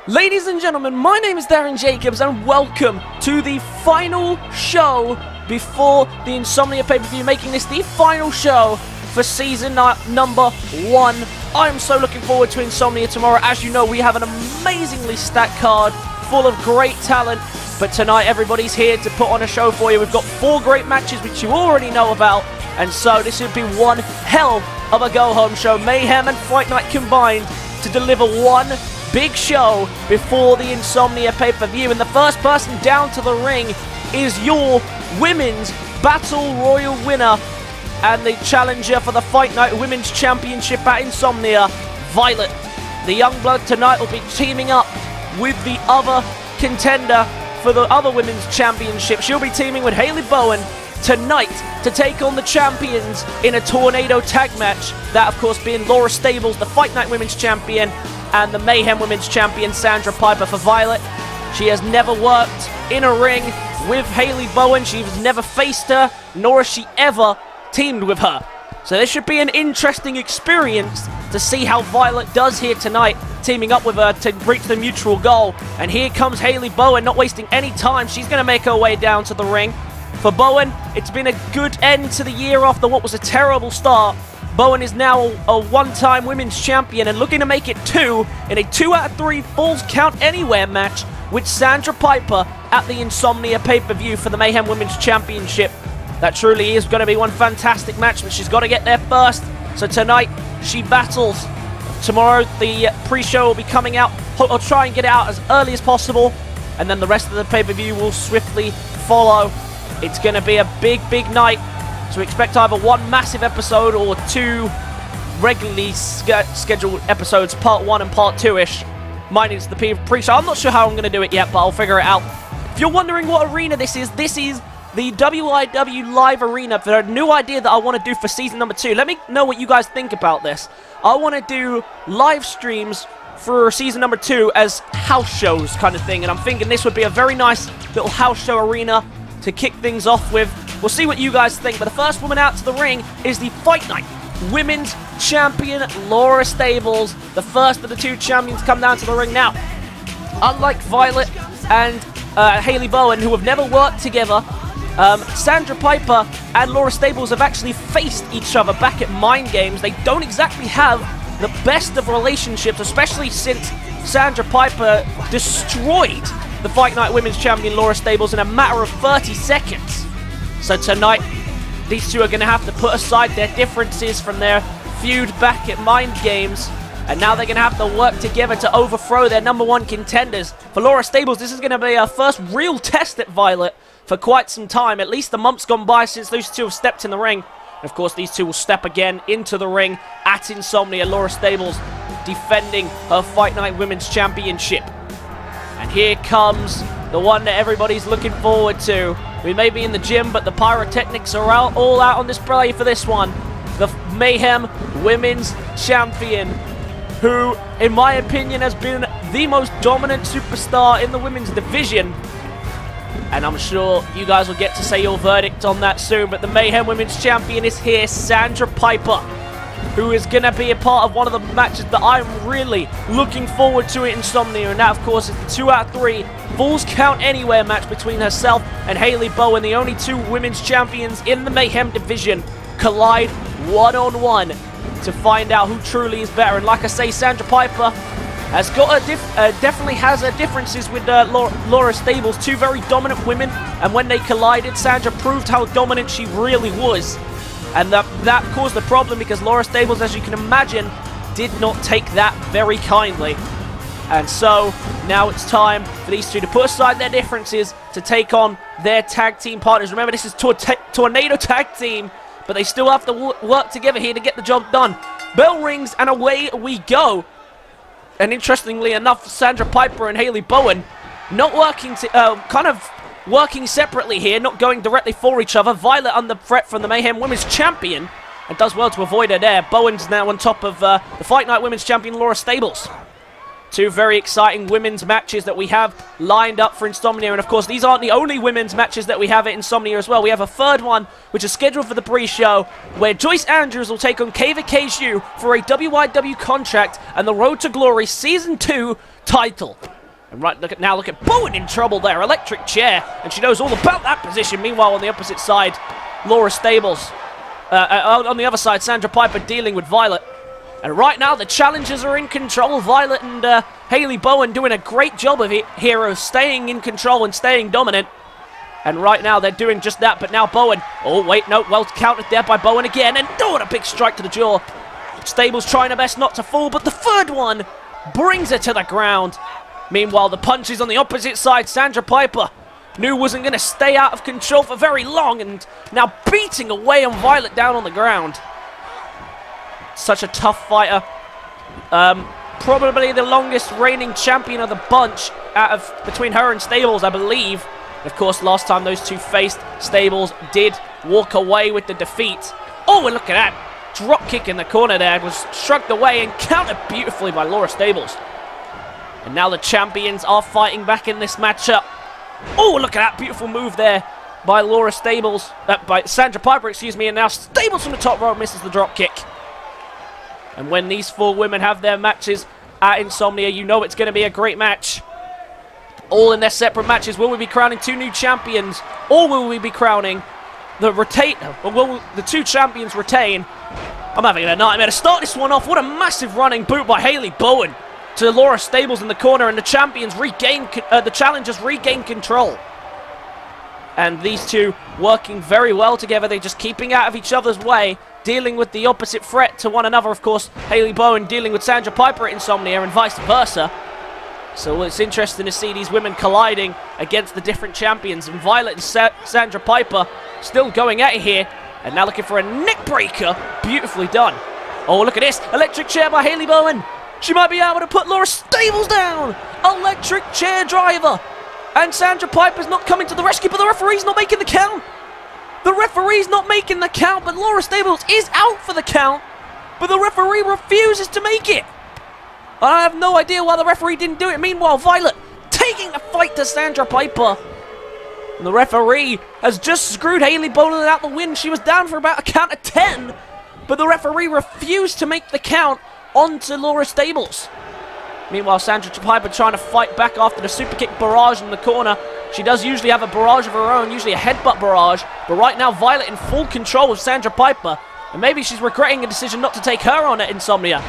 Ladies and gentlemen, my name is Darren Jacobs and welcome to the final show before the Insomnia pay-per-view, making this the final show for season number 1. I am so looking forward to Insomnia tomorrow. As you know, we have an amazingly stacked card full of great talent, but tonight everybody's here to put on a show for you. We've got 4 great matches which you already know about, and so this would be one hell of a go-home show. Mayhem and Fight Night combined to deliver one big show before the Insomnia pay-per-view, and the first person down to the ring is your Women's Battle Royal winner and the challenger for the Fight Night Women's Championship at Insomnia, Violet. The Youngblood tonight will be teaming up with the other contender for the other Women's Championship. She'll be teaming with Halie Bowen tonight to take on the champions in a Tornado tag match. That, of course, being Laura Stables, the Fight Night Women's Champion, and the Mayhem Women's Champion, Sandra Piper, for Violet. She has never worked in a ring with Halie Bowen. She's never faced her, nor has she ever teamed with her. So this should be an interesting experience to see how Violet does here tonight, teaming up with her to reach the mutual goal. And here comes Halie Bowen, not wasting any time. She's going to make her way down to the ring. For Bowen, it's been a good end to the year after what was a terrible start. Bowen is now a one-time women's champion and looking to make it 2 in a 2 out of 3 Falls Count Anywhere match with Sandra Piper at the Insomnia pay-per-view for the Mayhem Women's Championship. That truly is going to be one fantastic match, but she's got to get there first. So tonight, she battles. Tomorrow, the pre-show will be coming out. I'll try and get it out as early as possible, and then the rest of the pay-per-view will swiftly follow. It's going to be a big, big night. So expect either one massive episode or 2 regularly scheduled episodes, part 1 and part 2-ish. Mine is the pre-show. I'm not sure how I'm going to do it yet, but I'll figure it out. If you're wondering what arena this is the WIW Live Arena for a new idea that I want to do for season number 2. Let me know what you guys think about this. I want to do live streams for season number 2 as house shows kind of thing, and I'm thinking this would be a very nice little house show arena to kick things off with. We'll see what you guys think, but the first woman out to the ring is the Fight Night Women's Champion, Laura Stables. The first of the 2 champions come down to the ring now. Unlike Violet and Halie Bowen, who have never worked together, Sandra Piper and Laura Stables have actually faced each other back at Mind Games. They don't exactly have the best of relationships, especially since Sandra Piper destroyed the Fight Night Women's Champion, Laura Stables, in a matter of 30 seconds. So tonight, these 2 are going to have to put aside their differences from their feud back at Mind Games, and now they're going to have to work together to overthrow their #1 contenders. For Laura Stables, this is going to be her first real test at Violet for quite some time. At least the month's gone by since those 2 have stepped in the ring. And of course, these 2 will step again into the ring at Insomnia. Laura Stables defending her Fight Night Women's Championship. And here comes the one that everybody's looking forward to. We may be in the gym, but the pyrotechnics are all out on display for this one. The Mayhem Women's Champion, who, in my opinion, has been the most dominant superstar in the women's division. And I'm sure you guys will get to say your verdict on that soon, but the Mayhem Women's Champion is here, Sandra Piper, who is going to be a part of one of the matches that I'm really looking forward to at Insomnia, and that, of course, is the 2 out of 3 Falls Count Anywhere match between herself and Halie Bowen. The only 2 women's champions in the Mayhem division collide one-on-one to find out who truly is better. And like I say, Sandra Piper has got definitely has her differences with Laura Stables, 2 very dominant women, and when they collided, Sandra proved how dominant she really was. And that caused the problem because Laura Stables, as you can imagine, did not take that very kindly. And so, now it's time for these 2 to put aside their differences to take on their tag team partners. Remember, this is Tornado Tag Team, but they still have to work together here to get the job done. Bell rings, and away we go. And interestingly enough, Sandra Piper and Halie Bowen not working, kind of working separately here, not going directly for each other. Violet under threat from the Mayhem Women's Champion, and does well to avoid her there. Bowen's now on top of the Fight Night Women's Champion, Laura Stables. 2 very exciting women's matches that we have lined up for Insomnia. And of course, these aren't the only women's matches that we have at Insomnia as well. We have a third one, which is scheduled for the pre-show, where Joyce Andrews will take on Kava Keiju for a WIW contract and the Road to Glory Season 2 title. And now look at Bowen in trouble there. Electric chair. And she knows all about that position. Meanwhile, on the opposite side, Laura Stables. On the other side, Sandra Piper dealing with Violet. And right now, the challengers are in control. Violet and Halie Bowen doing a great job of it here, of staying in control and staying dominant. And right now, they're doing just that. But now Bowen. Oh, wait, no. Well countered there by Bowen again. And what a big strike to the jaw. Stables trying her best not to fall. But the third one brings her to the ground. Meanwhile, the punches on the opposite side. Sandra Piper knew wasn't going to stay out of control for very long. And now beating away on Violet down on the ground. Such a tough fighter. Probably the longest reigning champion of the bunch out of between her and Stables, I believe. Of course, last time those two faced, Stables did walk away with the defeat. Oh, and look at that. Drop kick in the corner there. Was shrugged away and countered beautifully by Laura Stables. And now the champions are fighting back in this matchup. Oh, look at that beautiful move there by Laura Stables. By Sandra Piper, excuse me. And now Stables from the top row misses the drop kick. And when these four women have their matches at Insomnia, you know it's going to be a great match. All in their separate matches. Will we be crowning two new champions? Or will we be crowning the retainer? Or will the two champions retain? I'm having a nightmare to start this one off. What a massive running boot by Halie Bowen to Laura Stables in the corner, and the champions regain, the challengers regain control. And these two working very well together. They're just keeping out of each other's way, dealing with the opposite threat to one another. Of course, Halie Bowen dealing with Sandra Piper at Insomnia and vice versa. So it's interesting to see these women colliding against the different champions. And Violet and Sandra Piper still going at it here. And now looking for a neck breaker. Beautifully done. Oh, look at this. Electric chair by Halie Bowen. She might be able to put Laura Stables down. Electric chair driver. And Sandra Piper's not coming to the rescue, but the referee's not making the count. The referee's not making the count, but Laura Stables is out for the count. But the referee refuses to make it. I have no idea why the referee didn't do it. Meanwhile, Violet taking the fight to Sandra Piper. And the referee has just screwed Halie Bowen out the win. She was down for about a count of 10. But the referee refused to make the count onto Laura Stables. Meanwhile, Sandra Piper trying to fight back after the super kick barrage in the corner. She does usually have a barrage of her own, usually a headbutt barrage. But right now, Violet in full control of Sandra Piper. And maybe she's regretting a decision not to take her on at Insomnia.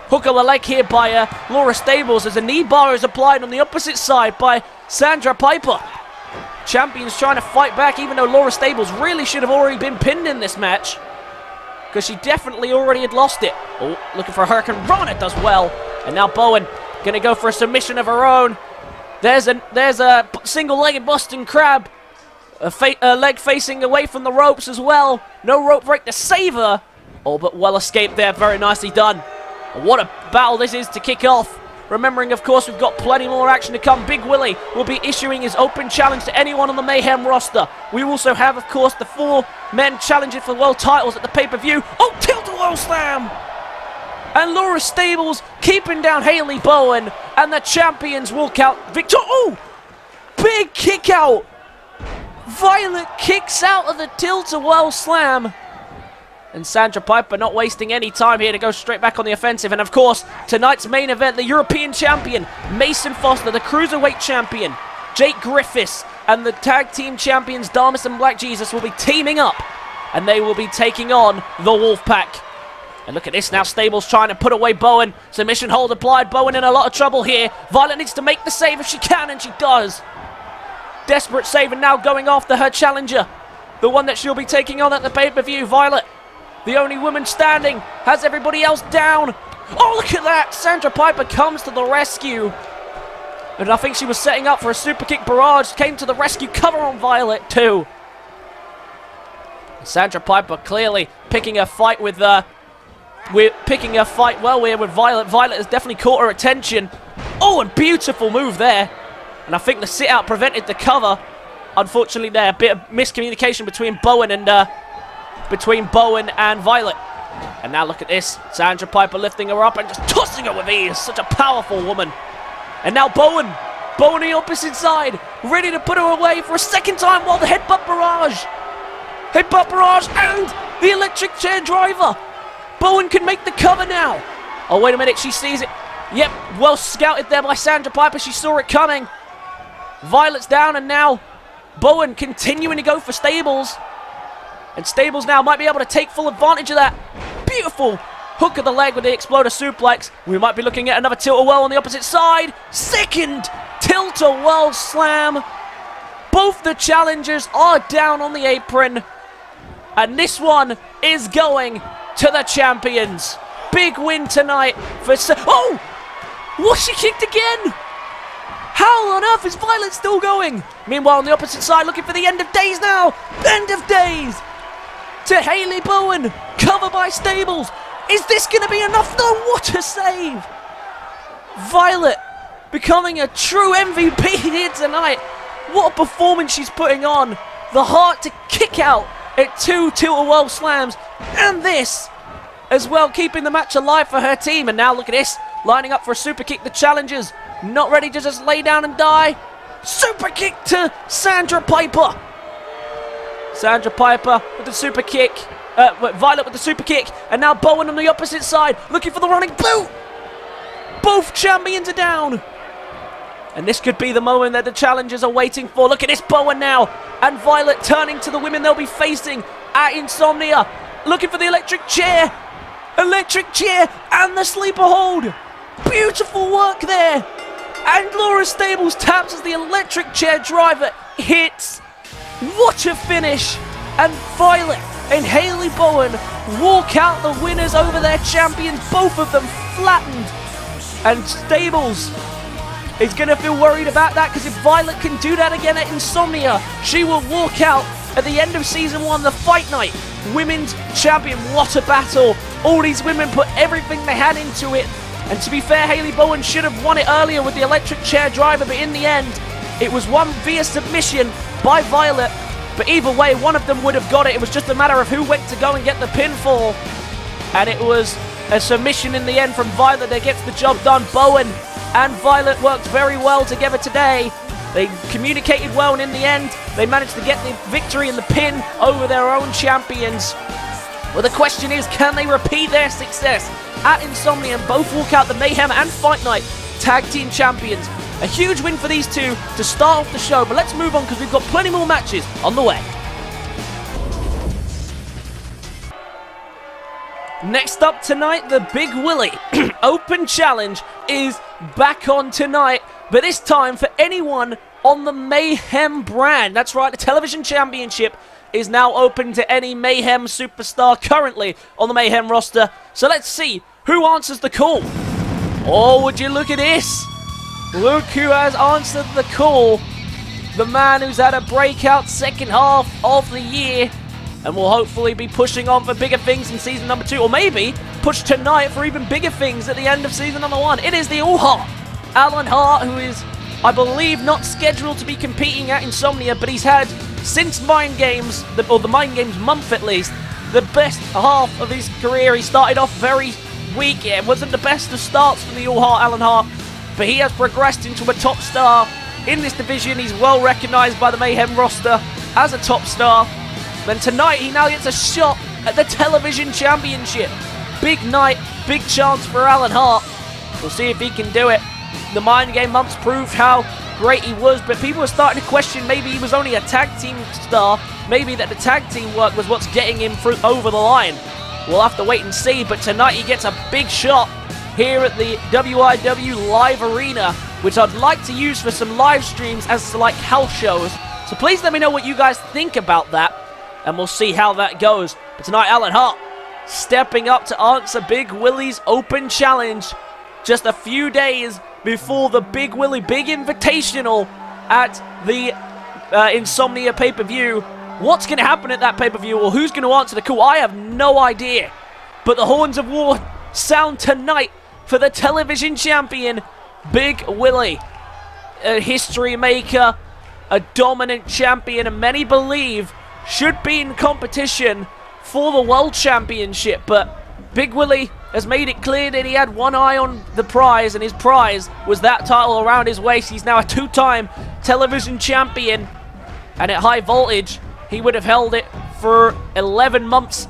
Hook of the leg here by Laura Stables as a knee bar is applied on the opposite side by Sandra Piper. Champions trying to fight back, even though Laura Stables really should have already been pinned in this match, because she definitely already had lost it. Oh, looking for a Hurricane Rana, does well. And now Bowen going to go for a submission of her own. There's a single-legged Boston Crab. A leg facing away from the ropes as well. No rope break to save her. Oh, but well escaped there. Very nicely done. What a battle this is to kick off. Remembering, of course, we've got plenty more action to come. Big Willie will be issuing his open challenge to anyone on the Mayhem roster. We also have, of course, the 4 men challenging for world titles at the pay-per-view. Oh, tilt-a-whirl slam! And Laura Stables keeping down Halie Bowen. And the champions walk out victor. Oh! Big kick out! Violet kicks out of the tilt-a-whirl slam. And Sandra Piper not wasting any time here to go straight back on the offensive. And of course, tonight's main event, the European champion, Mason Foster, the Cruiserweight champion, Jake Griffiths, and the tag team champions, Damas and Black Jesus, will be teaming up. And they will be taking on the Wolfpac. And look at this now, Stables trying to put away Bowen. Submission hold applied, Bowen in a lot of trouble here. Violet needs to make the save if she can, and she does. Desperate save, and now going after her challenger. The one that she'll be taking on at the pay-per-view, Violet. The only woman standing, has everybody else down. Oh, look at that! Sandra Piper comes to the rescue. And I think she was setting up for a super kick barrage. Came to the rescue, cover on Violet too. Sandra Piper clearly picking her fight with picking her fight well here with Violet. Violet has definitely caught her attention. Oh, and beautiful move there. And I think the sit-out prevented the cover. Unfortunately there, a bit of miscommunication between Bowen and Violet. And now look at this. Sandra Piper lifting her up and just tossing her with ease. Such a powerful woman. And now Bowen. Bowen on the opposite side. Ready to put her away for a second time while the headbutt barrage. Headbutt barrage and the electric chair driver. Bowen can make the cover now. Oh, wait a minute. She sees it. Yep, well scouted there by Sandra Piper. She saw it coming. Violet's down, and now Bowen continuing to go for Stables. And Stables now might be able to take full advantage of that. Beautiful hook of the leg with the Exploder suplex. We might be looking at another tilt-a-whirl on the opposite side. Second tilt-a-whirl slam. Both the challengers are down on the apron. And this one is going to the champions. Big win tonight for... Oh! What? She kicked again! How on earth is Violet still going? Meanwhile, on the opposite side, looking for the end of days now. End of days! To Halie Bowen. Cover by Stables. Is this going to be enough? No, what a save! Violet becoming a true MVP here tonight. What a performance she's putting on. The heart to kick out at 2 tilt-a-whirl slams. And this as well, keeping the match alive for her team. And now look at this. Lining up for a super kick. The challengers not ready to just lay down and die. Super kick to Sandra Piper. Sandra Piper with the super kick. Violet with the super kick. And now Bowen on the opposite side. Looking for the running boot. Both champions are down. And this could be the moment that the challengers are waiting for. Look at this, Bowen now. And Violet turning to the women they'll be facing at Insomnia. Looking for the electric chair. Electric chair and the sleeper hold. Beautiful work there. And Laura Stables taps as the electric chair driver hits. What a finish. And Violet and Halie Bowen walk out the winners over their champions. Both of them flattened. And Stables is going to feel worried about that, because if Violet can do that again at Insomnia, she will walk out at the end of Season 1, the Fight Night Women's Champion. What a battle. All these women put everything they had into it. And to be fair, Halie Bowen should have won it earlier with the electric chair driver, but in the end, it was won via submission by Violet. But either way, one of them would have got it. It was just a matter of who went to go and get the pinfall. And it was a submission in the end from Violet that gets the job done. Bowen and Violet worked very well together today. They communicated well, and in the end, they managed to get the victory and the pin over their own champions. Well, the question is, can they repeat their success at Insomnia and both walk out the Mayhem and Fight Night Tag Team Champions? A huge win for these two to start off the show, but let's move on because we've got plenty more matches on the way. Next up tonight, the Big Willie Open Challenge is back on tonight, but this time for anyone on the Mayhem brand. That's right, the Television Championship is now open to any Mayhem superstar currently on the Mayhem roster. So let's see who answers the call. Oh, would you look at this? Look who has answered the call. The man who's had a breakout second half of the year and will hopefully be pushing on for bigger things in season number 2, or maybe push tonight for even bigger things at the end of season number 1. It is the all-hot Alan Hart, who is, I believe, not scheduled to be competing at Insomnia, but he's had, since Mind Games, or the Mind Games month at least, the best half of his career. He started off very weak. It wasn't the best of starts for the all-hot Alan Hart, but he has progressed into a top star in this division. He's well recognized by the Mayhem roster as a top star. Then tonight, he now gets a shot at the Television Championship. Big night, big chance for Alan Hart. We'll see if he can do it. The Mind Game months proved how great he was, but people are starting to question maybe he was only a tag team star. Maybe that the tag team work was what's getting him through over the line. We'll have to wait and see, but tonight he gets a big shot here at the WIW Live Arena, which I'd like to use for some live streams as like house shows. So please let me know what you guys think about that, and we'll see how that goes. But tonight, Alan Hart stepping up to answer Big Willie's Open Challenge just a few days before the Big Willie Big Invitational at the Insomnia pay-per-view. What's going to happen at that pay-per-view, or who's going to answer the call? I have no idea. But the horns of war sound tonight for the television champion, Big Willie. A history maker, a dominant champion, and many believe should be in competition for the World Championship. But Big Willie has made it clear that he had one eye on the prize, and his prize was that title around his waist. He's now a 2-time television champion, and at High Voltage, he would have held it for 11 months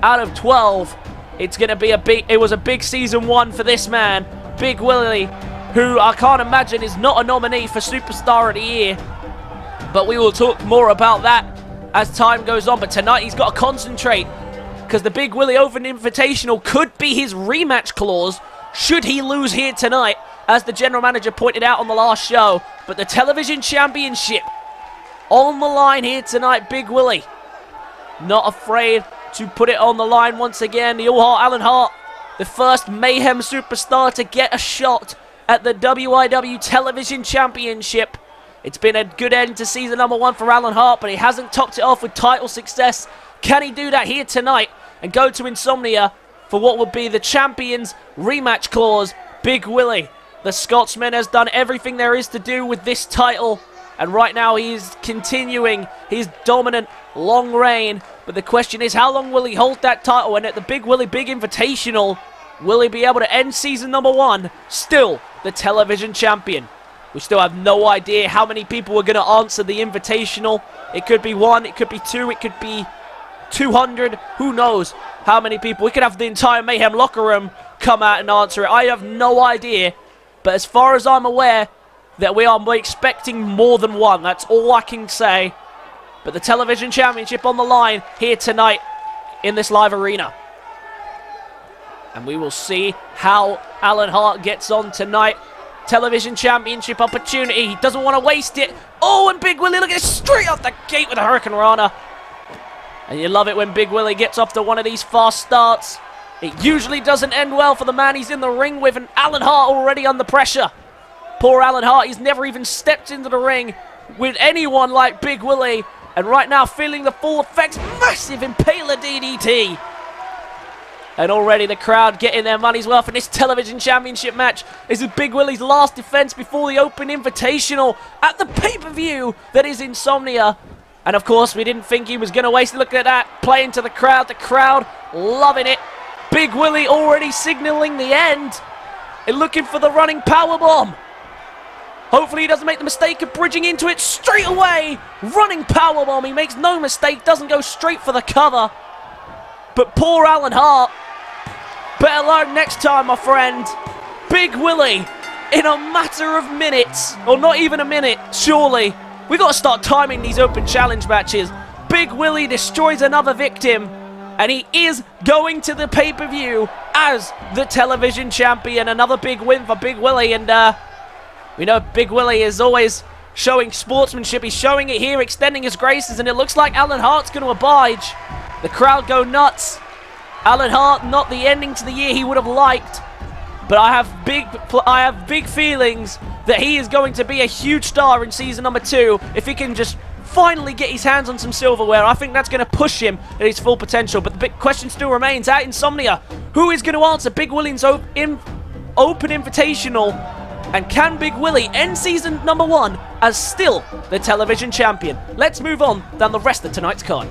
out of 12. It's going to be it was a big season 1 for this man. Big Willie, who I can't imagine is not a nominee for Superstar of the Year. But we will talk more about that as time goes on. But tonight he's got to concentrate, because the Big Willie Open Invitational could be his rematch clause should he lose here tonight, as the general manager pointed out on the last show. But the television championship on the line here tonight. Big Willie not afraid to put it on the line once again. The All-Heart Alan Hart, the first Mayhem superstar to get a shot at the WIW Television Championship. It's been a good end to season number 1 for Alan Hart, but he hasn't topped it off with title success. Can he do that here tonight and go to Insomnia for what would be the Champions rematch clause? Big Willie, the Scotsman, has done everything there is to do with this title, and right now he is continuing his dominant long reign. But the question is, how long will he hold that title? And at the Big Willie Big Invitational, will he be able to end season number 1 still the television champion? We still have no idea how many people are going to answer the Invitational. It could be 1, it could be 2, it could be 200. Who knows how many people? We could have the entire Mayhem locker room come out and answer it. I have no idea. But as far as I'm aware, that we are expecting more than 1. That's all I can say. But the television championship on the line here tonight in this live arena. And we will see how Alan Hart gets on tonight. Television championship opportunity. He doesn't want to waste it. Oh, and Big Willie, look at this, straight off the gate with a Hurricane Rana. And you love it when Big Willie gets off to one of these fast starts. It usually doesn't end well for the man he's in the ring with, and Alan Hart already under pressure. Poor Alan Hart, he's never even stepped into the ring with anyone like Big Willie. And right now, feeling the full effects, massive Impaler DDT. And already the crowd getting their money's worth in this television championship match. This is Big Willie's last defense before the Open Invitational at the pay-per-view that is Insomnia. And of course, we didn't think he was going to waste it. Look at that, playing to the crowd loving it. Big Willie already signaling the end and looking for the running powerbomb. Hopefully he doesn't make the mistake of bridging into it straight away. Running powerbomb, he makes no mistake, doesn't go straight for the cover. But poor Alan Hart, better learn next time, my friend. Big Willie, in a matter of minutes, or not even a minute, surely. We got to start timing these open challenge matches. Big Willie destroys another victim, and he is going to the pay-per-view as the television champion. Another big win for Big Willie, and we know Big Willie is always showing sportsmanship. He's showing it here, extending his graces, and it looks like Alan Hart's going to oblige. The crowd go nuts. Alan Hart, not the ending to the year he would have liked, but I have big feelings that he is going to be a huge star in season number 2 if he can just finally get his hands on some silverware. I think that's going to push him at his full potential. But the big question still remains, at Insomnia, who is going to answer Big Willie's Open Invitational? And can Big Willie end season number 1 as still the television champion? Let's move on down the rest of tonight's card.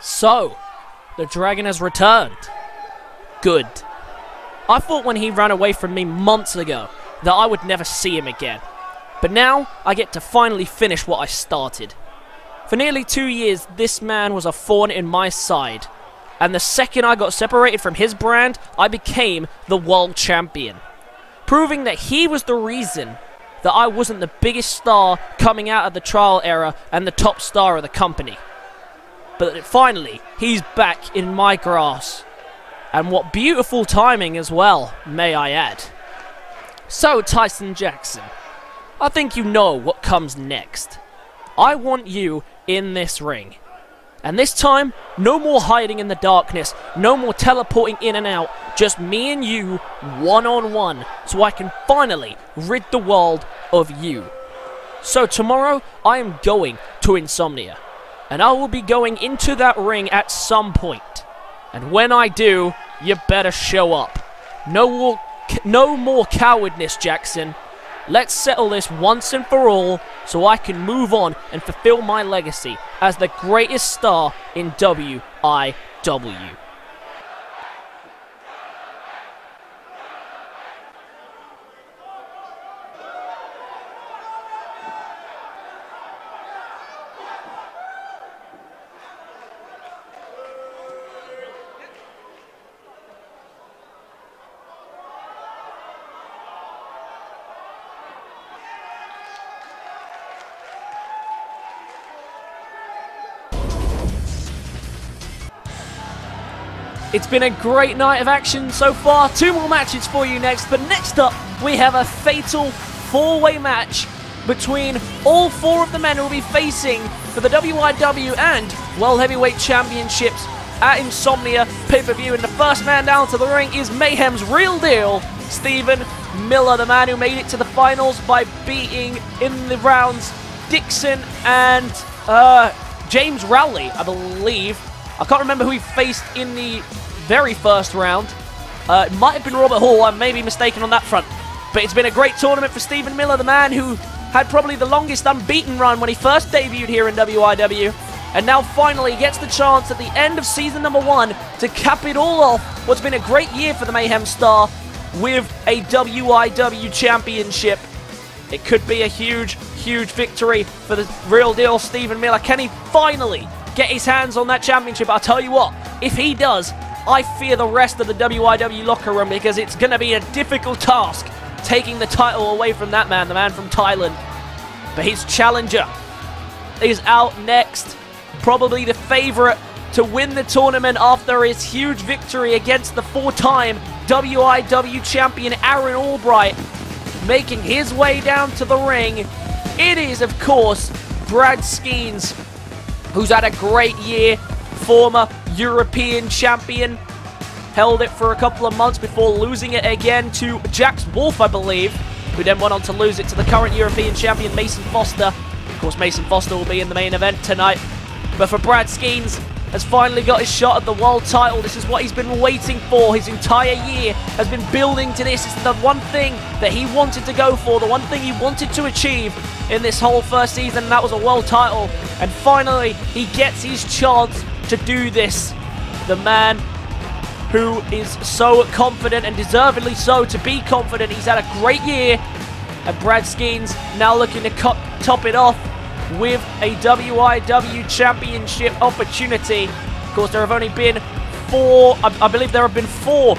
So, the dragon has returned. Good. I thought when he ran away from me months ago that I would never see him again. But now, I get to finally finish what I started. For nearly 2 years, this man was a thorn in my side. And the second I got separated from his brand, I became the world champion. Proving that he was the reason that I wasn't the biggest star coming out of the trial era and the top star of the company. But finally, he's back in my grasp. And what beautiful timing as well, may I add. So, Tyson Jackson, I think you know what comes next. I want you in this ring. And this time, no more hiding in the darkness, no more teleporting in and out, just me and you, one-on-one, so I can finally rid the world of you. So tomorrow, I am going to Insomnia. And I will be going into that ring at some point. And when I do, you better show up. No more cowardness, Jackson. Let's settle this once and for all so I can move on and fulfill my legacy as the greatest star in WIW. It's been a great night of action so far. 2 more matches for you next. But next up, we have a fatal 4-way match between all 4 of the men who will be facing for the WIW and World Heavyweight Championships at Insomnia pay-per-view. And the first man down to the ring is Mayhem's real deal, Stephen Miller, the man who made it to the finals by beating in the rounds Dixon and James Rowley, I believe. I can't remember who he faced in the very first round. It might have been Robert Hall. I may be mistaken on that front. But it's been a great tournament for Stephen Miller, the man who had probably the longest unbeaten run when he first debuted here in WIW. And now finally gets the chance at the end of season number 1 to cap it all off what's been a great year for the Mayhem star with a WIW championship. It could be a huge, huge victory for the real deal Stephen Miller. Can he finally get his hands on that championship? I'll tell you what, if he does, I fear the rest of the WIW locker room, because it's going to be a difficult task taking the title away from that man, the man from Thailand. But his challenger is out next, probably the favourite to win the tournament after his huge victory against the 4-time WIW champion Aaron Albright, making his way down to the ring. It is, of course, Brad Skeens, who's had a great year, former European champion, held it for a couple of months before losing it again to Jax Wolf, I believe, who then went on to lose it to the current European champion, Mason Foster. Of course, Mason Foster will be in the main event tonight. But for Brad Skeens, has finally got his shot at the world title. This is what he's been waiting for. His entire year has been building to this. It's the one thing that he wanted to go for, the one thing he wanted to achieve in this whole first season, and that was a world title. And finally, he gets his chance to do this. The man who is so confident, and deservedly so to be confident. He's had a great year, and Brad Skeens now looking to top it off with a WIW championship opportunity. Of course, there have only been 4, I believe there have been 4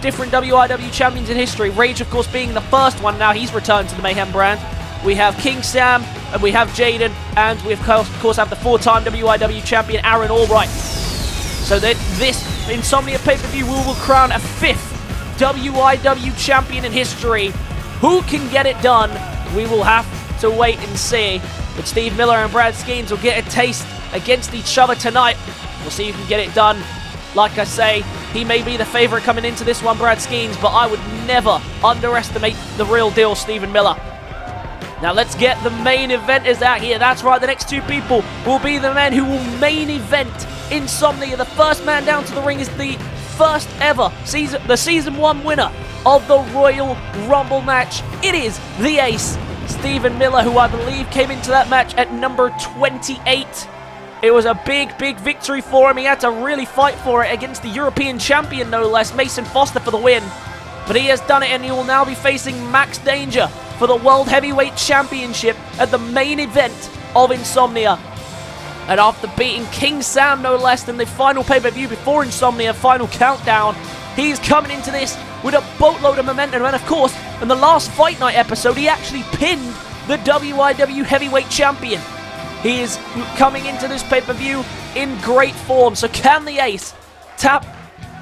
different WIW champions in history. Rage, of course, being the first one. Now he's returned to the Mayhem brand. We have King Sam, and we have Jaden, and we, of course, have the 4-time WIW champion Aaron Albright. So that this Insomnia pay-per-view will crown a 5th WIW champion in history. Who can get it done? We will have to wait and see. But Steve Miller and Brad Skeens will get a taste against each other tonight. We'll see who can get it done. Like I say, he may be the favourite coming into this one, Brad Skeens, but I would never underestimate the real deal, Stephen Miller. Now let's get the main eventers out here. That's right, the next 2 people will be the men who will main event Insomnia. The first man down to the ring is the first ever season 1 winner of the Royal Rumble match. It is the ace, Stephen Miller, who I believe came into that match at number 28. It was a big, big victory for him. He had to really fight for it against the European champion, no less, Mason Foster, for the win. But he has done it, and he will now be facing Max Danger for the World Heavyweight Championship at the main event of Insomnia. And after beating King Sam, no less, than the final pay-per-view before Insomnia, Final Countdown, he's coming into this with a boatload of momentum. And of course, in the last Fight Night episode, he actually pinned the WIW Heavyweight Champion. He is coming into this pay-per-view in great form. So can the ace tap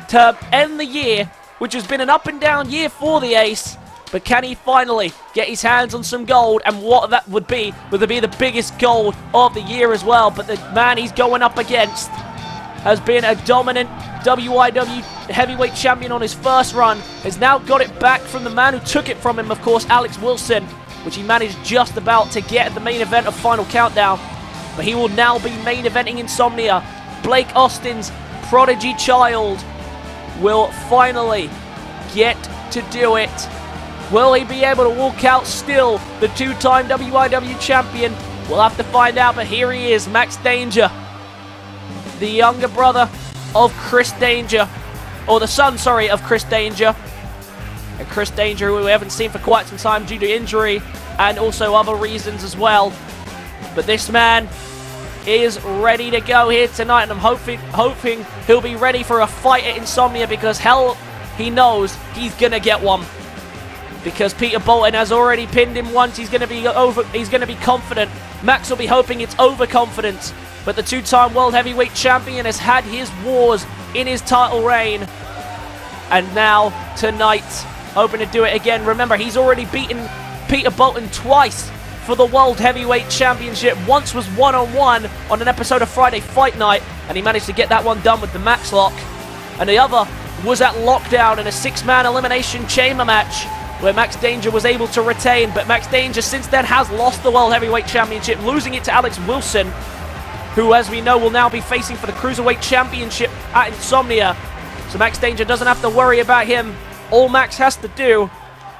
to end the year, which has been an up-and-down year for the ace, but can he finally get his hands on some gold? And what that would be the biggest gold of the year as well. But the man he's going up against has been a dominant WIW heavyweight champion on his first run, has now got it back from the man who took it from him, of course, Alex Wilson, which he managed just about to get at the main event of Final Countdown. But he will now be main eventing Insomnia. Blake Austin's prodigy child, will finally get to do it. Will he be able to walk out still the 2-time WIW champion? We'll have to find out, but here he is, Max Danger. The younger brother of Chris Danger. Or the son, sorry, of Chris Danger. And Chris Danger, who we haven't seen for quite some time due to injury and also other reasons as well. But this man is ready to go here tonight, and I'm hoping he'll be ready for a fight at Insomnia, because hell, he knows he's gonna get one. Because Peter Bolton has already pinned him once. He's gonna be confident. Max will be hoping it's overconfidence. But the 2-time World Heavyweight Champion has had his wars in his title reign. And now, tonight, hoping to do it again. Remember, he's already beaten Peter Bolton twice for the World Heavyweight Championship. Once was one-on-one on an episode of Friday Fight Night, and he managed to get that one done with the Max Lock. And the other was at Lockdown in a 6-man elimination chamber match, where Max Danger was able to retain. But Max Danger since then has lost the World Heavyweight Championship, losing it to Alex Wilson, who, as we know, will now be facing for the Cruiserweight Championship at Insomnia. So Max Danger doesn't have to worry about him. All Max has to do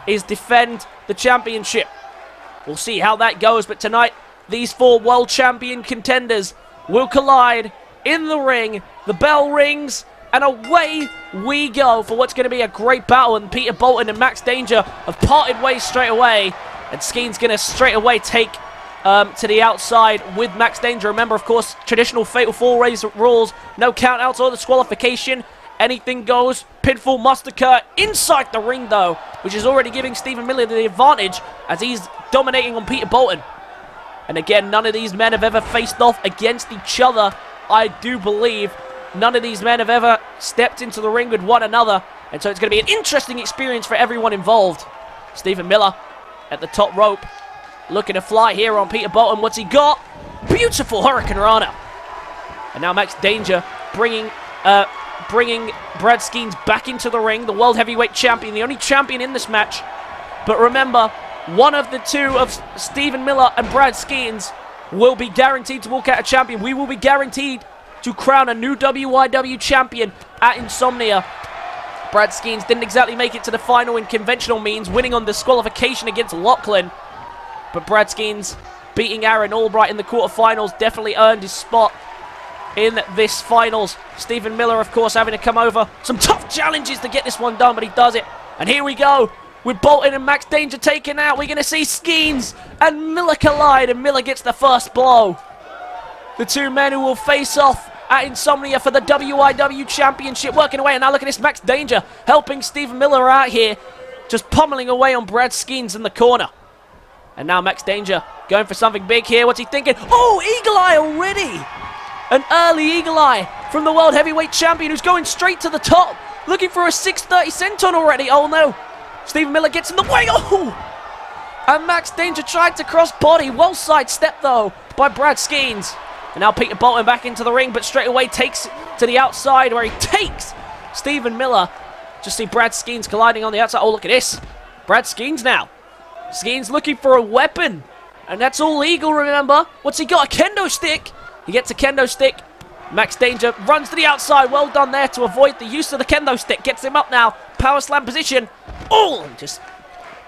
is defend the championship. We'll see how that goes, but tonight, these 4 world champion contenders will collide in the ring. The bell rings, and away we go for what's going to be a great battle. And Peter Bolton and Max Danger have parted ways straight away, and Skeens going to straight away take to the outside with Max Danger. Remember, of course, traditional Fatal 4-Ways rules. No countouts or disqualification. Anything goes. Pinfall must occur inside the ring, though, which is already giving Stephen Miller the advantage as he's dominating on Peter Bolton. And again, none of these men have ever faced off against each other, I do believe. None of these men have ever stepped into the ring with one another, and so it's going to be an interesting experience for everyone involved. Stephen Miller at the top rope, looking to fly here on Peter Bolton. What's he got? Beautiful Hurricane Rana. And now Max Danger bringing Brad Skeens back into the ring, the World Heavyweight Champion, the only champion in this match. But remember, one of the two of Stephen Miller and Brad Skeens will be guaranteed to walk out a champion. We will be guaranteed to crown a new WIW champion at Insomnia. Brad Skeens didn't exactly make it to the final in conventional means, winning on disqualification against Lachlan. But Brad Skeens beating Aaron Albright in the quarterfinals definitely earned his spot in this finals. Stephen Miller, of course, having to come over some tough challenges to get this one done, but he does it. And here we go, with Bolton and Max Danger taken out. We're going to see Skeens and Miller collide, and Miller gets the first blow. The two men who will face off at Insomnia for the WIW Championship, working away. And now look at this, Max Danger helping Stephen Miller out here, just pummeling away on Brad Skeens in the corner. And now Max Danger going for something big here. What's he thinking? Oh, Eagle Eye already! An early Eagle Eye from the World Heavyweight Champion, who's going straight to the top, looking for a 630 senton already. Oh no, Stephen Miller gets in the way. Oh! And Max Danger tried to cross body. Well sidestepped though by Brad Skeens. And now Peter Bolton back into the ring, but straight away takes it to the outside, where he takes Stephen Miller. Just see Brad Skeens colliding on the outside. Oh, look at this. Brad Skeens now. Skeens looking for a weapon. And that's all legal, remember. What's he got? A kendo stick. He gets a kendo stick. Max Danger runs to the outside. Well done there to avoid the use of the kendo stick. Gets him up now. Power slam position. Oh, and just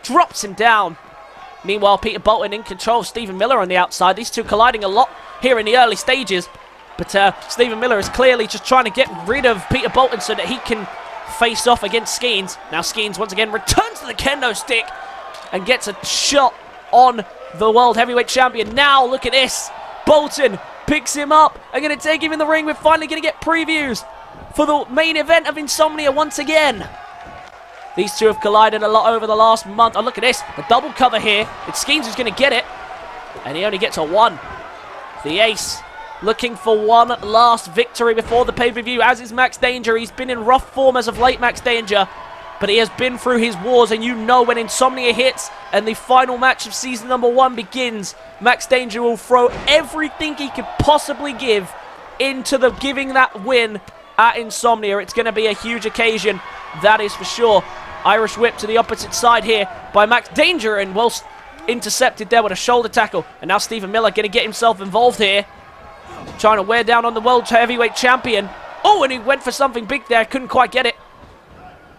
drops him down. Meanwhile, Peter Bolton in control of Stephen Miller on the outside. These two colliding a lot here in the early stages. But Stephen Miller is clearly just trying to get rid of Peter Bolton so that he can face off against Skeens. Now Skeens once again returns to the kendo stick and gets a shot on the World Heavyweight Champion. Now look at this. Bolton picks him up and going to take him in the ring. We're finally going to get previews for the main event of Insomnia once again. These two have collided a lot over the last month. Oh, look at this. The double cover here. It's Skeens who's going to get it. And he only gets a 1. The ace looking for one last victory before the pay-per-view, as is Max Danger. He's been in rough form as of late, Max Danger. But he has been through his wars, and you know when Insomnia hits and the final match of season number 1 begins, Max Danger will throw everything he could possibly give into the giving that win at Insomnia. It's going to be a huge occasion, that is for sure. Irish whip to the opposite side here by Max Danger, and well intercepted there with a shoulder tackle. And now Stephen Miller going to get himself involved here, trying to wear down on the World Heavyweight Champion. Oh, and he went for something big there, couldn't quite get it.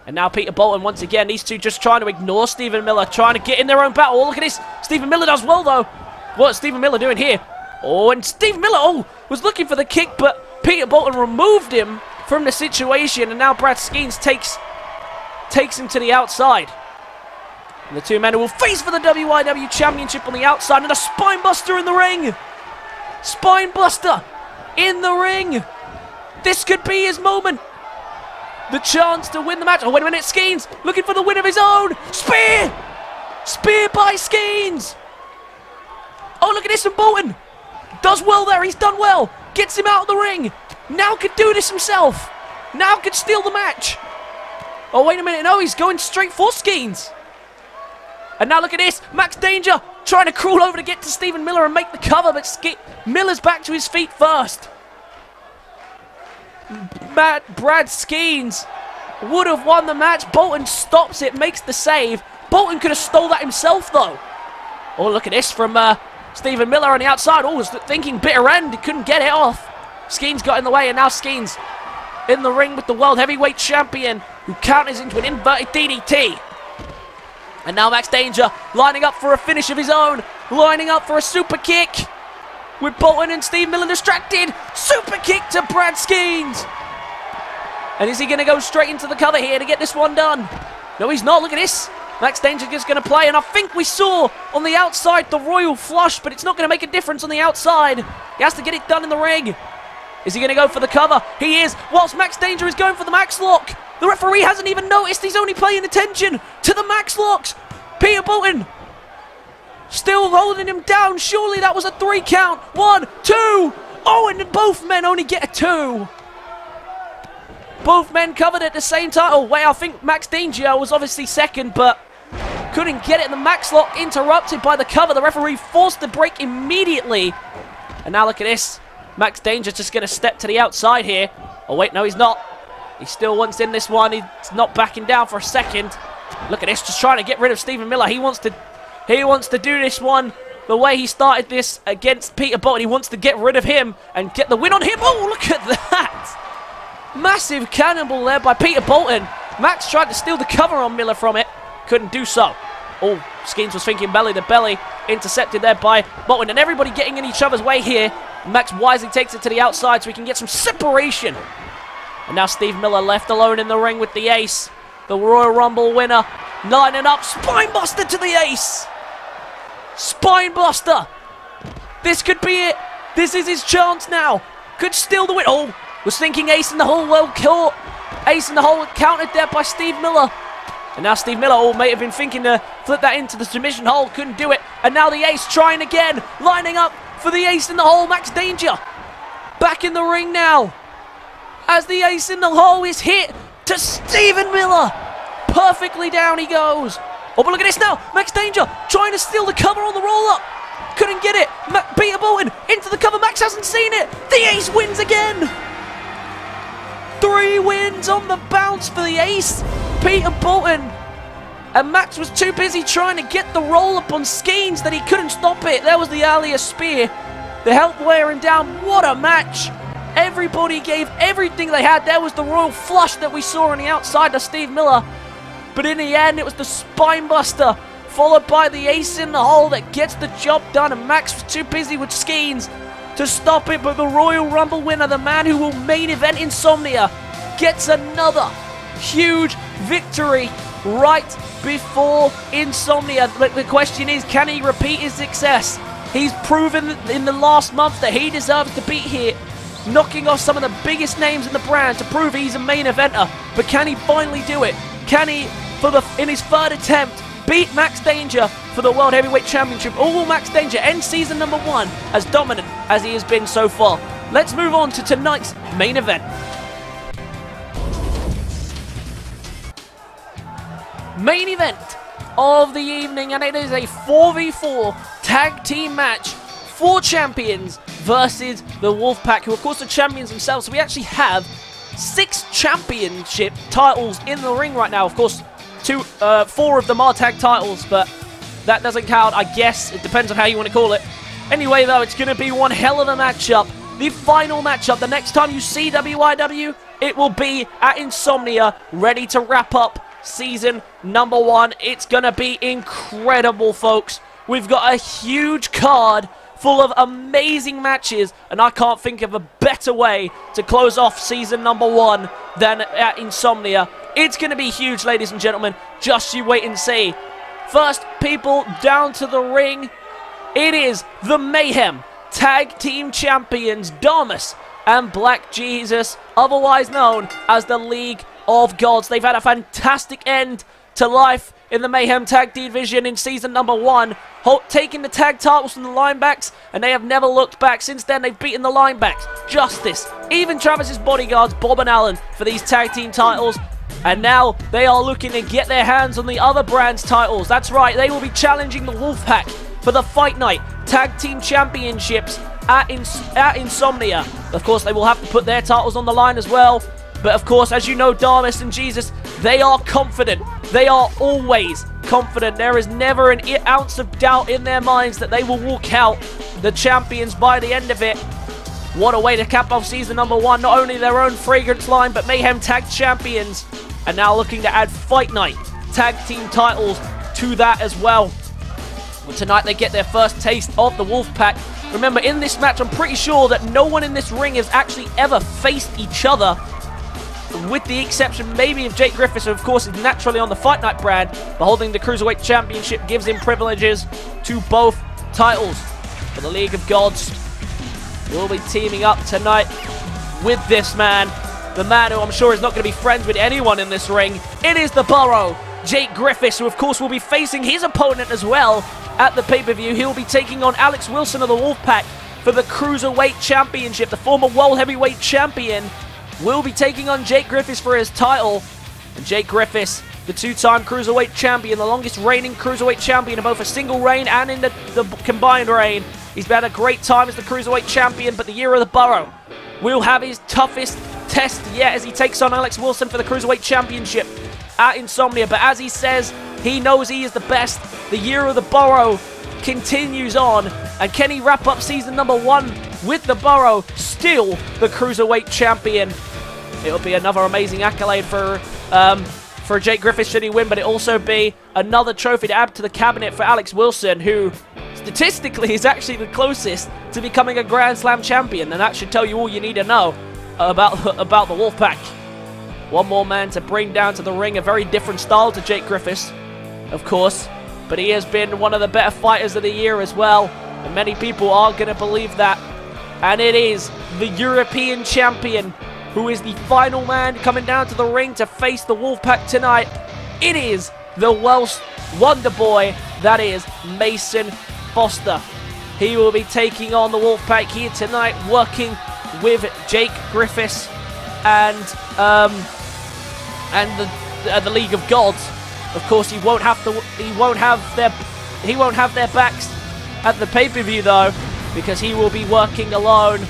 And now Peter Bolton once again. These two just trying to ignore Stephen Miller, trying to get in their own battle. Oh, look at this. Stephen Miller does well, though. What's Stephen Miller doing here? Oh, and Stephen Miller, was looking for the kick, but Peter Bolton removed him from the situation. And now Brad Skeens takes him to the outside. And the two men will face for the WIW Championship on the outside. And a spinebuster in the ring. Spinebuster in the ring. This could be his moment. The chance to win the match. Oh, wait a minute. Skeens looking for the win of his own. Spear. Spear by Skeens. Oh, look at this from Bowen. Does well there. He's done well. Gets him out of the ring. Now could do this himself. Now could steal the match. Oh, wait a minute. No, he's going straight for Skeens. And now look at this. Max Danger trying to crawl over to get to Stephen Miller and make the cover. But Miller's back to his feet first. Brad Skeens would have won the match. Bolton stops it, makes the save. Bolton could have stole that himself, though. Oh, look at this from Stephen Miller on the outside. Oh, was thinking bitter end. He couldn't get it off. Skeens got in the way, and now Skeens in the ring with the World Heavyweight Champion, who counters into an inverted DDT. And now Max Danger lining up for a finish of his own. Lining up for a super kick. With Bolton and Steve Miller distracted. Super kick to Brad Skeens. And is he going to go straight into the cover here to get this one done? No, he's not. Look at this. Max Danger is going to play. And I think we saw on the outside the Royal Flush, but it's not going to make a difference on the outside. He has to get it done in the ring. Is he going to go for the cover? He is. Whilst Max Danger is going for the Max Lock. The referee hasn't even noticed. He's only paying attention to the Max Locks. Peter Bolton still holding him down. Surely that was a 3 count. 1, 2. Oh, and both men only get a 2. Both men covered at the same time. Oh, wait, I think Max Danger was obviously second, but couldn't get it. And the Max Lock interrupted by the cover. The referee forced the break immediately. And now look at this. Max Danger's just going to step to the outside here. Oh, wait, no, he's not. He still wants in this one. He's not backing down for a second. Look at this, just trying to get rid of Stephen Miller. He wants to do this one the way he started this against Peter Bolton. He wants to get rid of him and get the win on him. Oh, look at that. Massive cannonball there by Peter Bolton. Max tried to steal the cover on Miller from it. Couldn't do so. Oh, Skeens was thinking belly to belly. Intercepted there by Bolton. And everybody getting in each other's way here. Max wisely takes it to the outside so he can get some separation. And now Steve Miller left alone in the ring with the ace. The Royal Rumble winner. Lining up. Spinebuster to the ace. Spinebuster. This could be it. This is his chance now. Could steal the win. Oh, was thinking ace in the hole. Well caught. Ace in the hole countered there by Steve Miller. And now Steve Miller may have been thinking to flip that into the submission hole. Couldn't do it. And now the ace trying again. Lining up for the ace in the hole. Max Danger. Back in the ring now. As the ace in the hole is hit to Stephen Miller. Perfectly down he goes. Oh, but look at this now. Max Danger trying to steal the cover on the roll-up. Couldn't get it. Peter Bowen into the cover. Max hasn't seen it. The ace wins again. 3 wins on the bounce for the ace. Peter Bolton. And Max was too busy trying to get the roll-up on Skeens that he couldn't stop it. There was the Halie spear. The help wear him down. What a match. Everybody gave everything they had. There was the Royal Flush that we saw on the outside of Steve Miller. But in the end, it was the Spinebuster, followed by the ace in the hole that gets the job done. And Max was too busy with Skeens to stop it. But the Royal Rumble winner, the man who will main event Insomnia, gets another huge victory right before Insomnia. But the question is, can he repeat his success? He's proven in the last month that he deserves to beat here, knocking off some of the biggest names in the brand to prove he's a main eventer. But can he finally do it? Can he, in his 3rd attempt, beat Max Danger for the World Heavyweight Championship? Or will Max Danger end season number 1 as dominant as he has been so far? Let's move on to tonight's main event. Main event of the evening, and it is a 4v4 tag team match. 4 champions versus the Wolfpac, who of course are champions themselves. So we actually have 6 championship titles in the ring right now. Of course, 4 of them are tag titles, but that doesn't count, I guess. It depends on how you want to call it. Anyway, though, it's going to be one hell of a matchup. The final matchup. The next time you see WIW, it will be at Insomnia, ready to wrap up season number 1. It's going to be incredible, folks. We've got a huge card full of amazing matches, and I can't think of a better way to close off season number 1 than at Insomnia. It's going to be huge, ladies and gentlemen. Just you wait and see. First, people down to the ring. It is the Mayhem Tag Team Champions, Damas and Black Jesus, otherwise known as the League of Gods. They've had a fantastic end to life in the Mayhem Tag Team Division in season number 1, taking the tag titles from the Linebacks, and they have never looked back. Since then, they've beaten the Linebacks, Justice, even Travis's bodyguards, Bob and Allen, for these tag team titles. And now they are looking to get their hands on the other brand's titles. That's right, they will be challenging the Wolfpac for the Fight Night Tag Team Championships at Insomnia. Of course, they will have to put their titles on the line as well. But of course, as you know, Damas and Jesus, they are confident. They are always confident. There is never an ounce of doubt in their minds that they will walk out the champions by the end of it. What a way to cap off season number 1. Not only their own fragrance line, but Mayhem Tag Champions. And now looking to add Fight Night Tag Team titles to that as well. Well, tonight they get their first taste of the Wolfpac. Remember, in this match, I'm pretty sure that no one in this ring has actually ever faced each other, with the exception maybe of Jake Griffiths, who of course is naturally on the Fight Night brand, but holding the Cruiserweight Championship gives him privileges to both titles. For the League of Gods, we'll be teaming up tonight with this man, the man who I'm sure is not going to be friends with anyone in this ring. It is the Burrow, Jake Griffiths, who of course will be facing his opponent as well at the pay-per-view. He will be taking on Alex Wilson of the Wolfpac for the Cruiserweight Championship. The former World Heavyweight Champion will be taking on Jake Griffiths for his title. And Jake Griffiths, the two-time Cruiserweight Champion, the longest reigning Cruiserweight Champion in both a single reign and in the combined reign. He's had a great time as the Cruiserweight Champion, but the year of the Burrow will have his toughest test yet as he takes on Alex Wilson for the Cruiserweight Championship at Insomnia. But as he says, he knows he is the best. The year of the Burrow continues on. And can he wrap up season number 1 with the Burrow still the Cruiserweight Champion? It'll be another amazing accolade for Jake Griffiths should he win, but it'll also be another trophy to add to the cabinet for Alex Wilson, who statistically is actually the closest to becoming a Grand Slam champion, and that should tell you all you need to know about the Wolfpac. One more man to bring down to the ring, a very different style to Jake Griffiths, of course, but he has been one of the better fighters of the year as well, and many people are going to believe that. And it is the European champion who is the final man coming down to the ring to face the Wolfpac tonight. It is the Welsh Wonder Boy, that is Mason Foster. He will be taking on the Wolfpac here tonight, working with Jake Griffiths and the League of Gods. Of course, he won't have their backs at the pay-per-view though, because he will be working alone.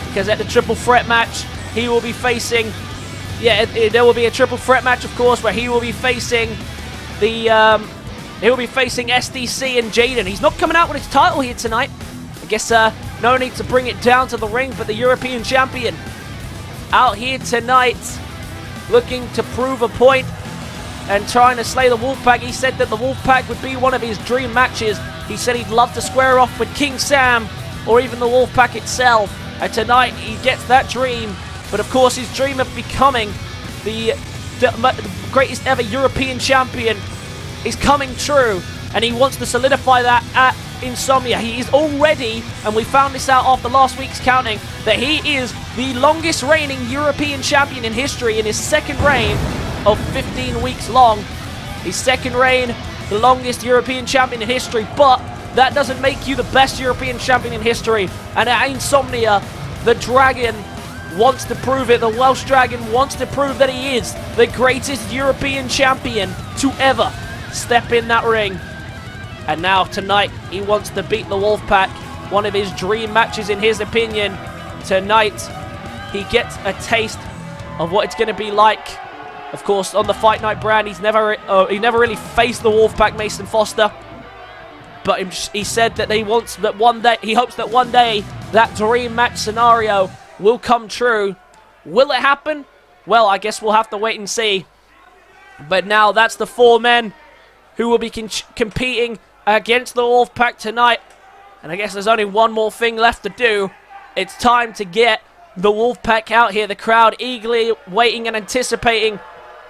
Because at the triple threat match, he will be facing, there will be a triple threat match, of course, where he will be facing SDC and Jaden. He's not coming out with his title here tonight. I guess no need to bring it down to the ring, but the European champion out here tonight, looking to prove a point and trying to slay the Wolfpac. He said that the Wolfpac would be one of his dream matches. He said he'd love to square off with King Sam or even the Wolfpac itself. And tonight he gets that dream. But of course his dream of becoming the greatest ever European champion is coming true. And he wants to solidify that at Insomnia. He is already, and we found this out after last week's counting, that he is the longest reigning European champion in history in his second reign of 15 weeks long. His second reign, the longest European champion in history, but that doesn't make you the best European champion in history. And at Insomnia, the Dragon wants to prove it. The Welsh Dragon wants to prove that he is the greatest European champion to ever step in that ring. And now tonight, he wants to beat the Wolfpac. One of his dream matches in his opinion. Tonight, he gets a taste of what it's going to be like. Of course, on the Fight Night brand, he never really faced the Wolfpac, Mason Foster. But he said that he hopes that one day that dream match scenario will come true Will it happen? Well, I guess we'll have to wait and see. But now that's the 4 men who will be competing against the Wolfpack tonight. And I guess there's only one more thing left to do. It's time to get the Wolfpack out here. The crowd eagerly waiting and anticipating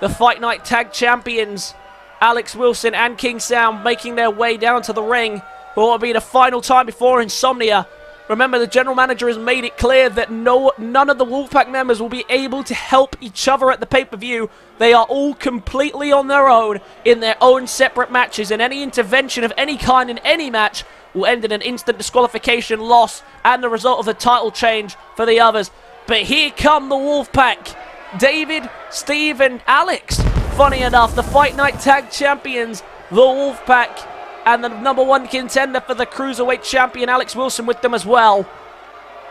the Fight Night Tag Champions, Alex Wilson and King Sam, making their way down to the ring for what will be the final time before Insomnia. Remember, the general manager has made it clear that none of the Wolfpack members will be able to help each other at the pay-per-view. They are all completely on their own in their own separate matches, and any intervention of any kind in any match will end in an instant disqualification, loss, and the result of the title change for the others. But here come the Wolfpack. David, Steve, and Alex. Funny enough, the Fight Night Tag Champions, the Wolfpack, and the #1 contender for the Cruiserweight Champion, Alex Wilson, with them as well.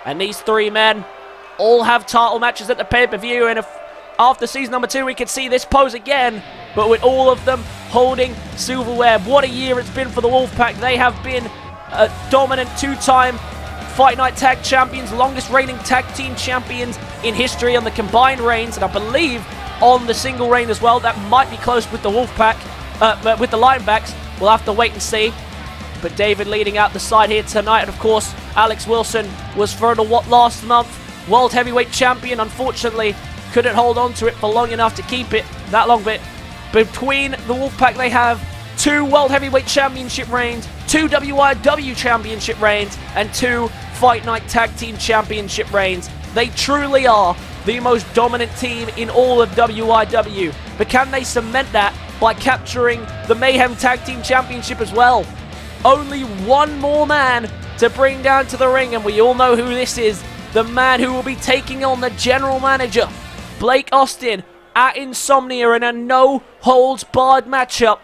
And these 3 men all have title matches at the pay-per-view, and if after season number 2 we could see this pose again, but with all of them holding silverware. What a year it's been for the Wolfpack. They have been a dominant 2-time Fight Night Tag Champions, longest reigning tag team champions in history on the combined reigns, and I believe on the single reign as well. That might be close with the Wolfpack, with the Linebacks. We'll have to wait and see. But David leading out the side here tonight. And of course, Alex Wilson was for the last month World Heavyweight Champion. Unfortunately, couldn't hold on to it for long enough to keep it that long. But between the Wolfpack, they have 2 World Heavyweight Championship reigns, 2 WIW Championship reigns, and 2 Fight Night Tag Team Championship reigns. They truly are the most dominant team in all of WIW. But can they cement that by capturing the Mayhem Tag Team Championship as well? Only one more man to bring down to the ring, and we all know who this is. The man who will be taking on the general manager, Blake Austin, at Insomnia in a no-holds-barred matchup.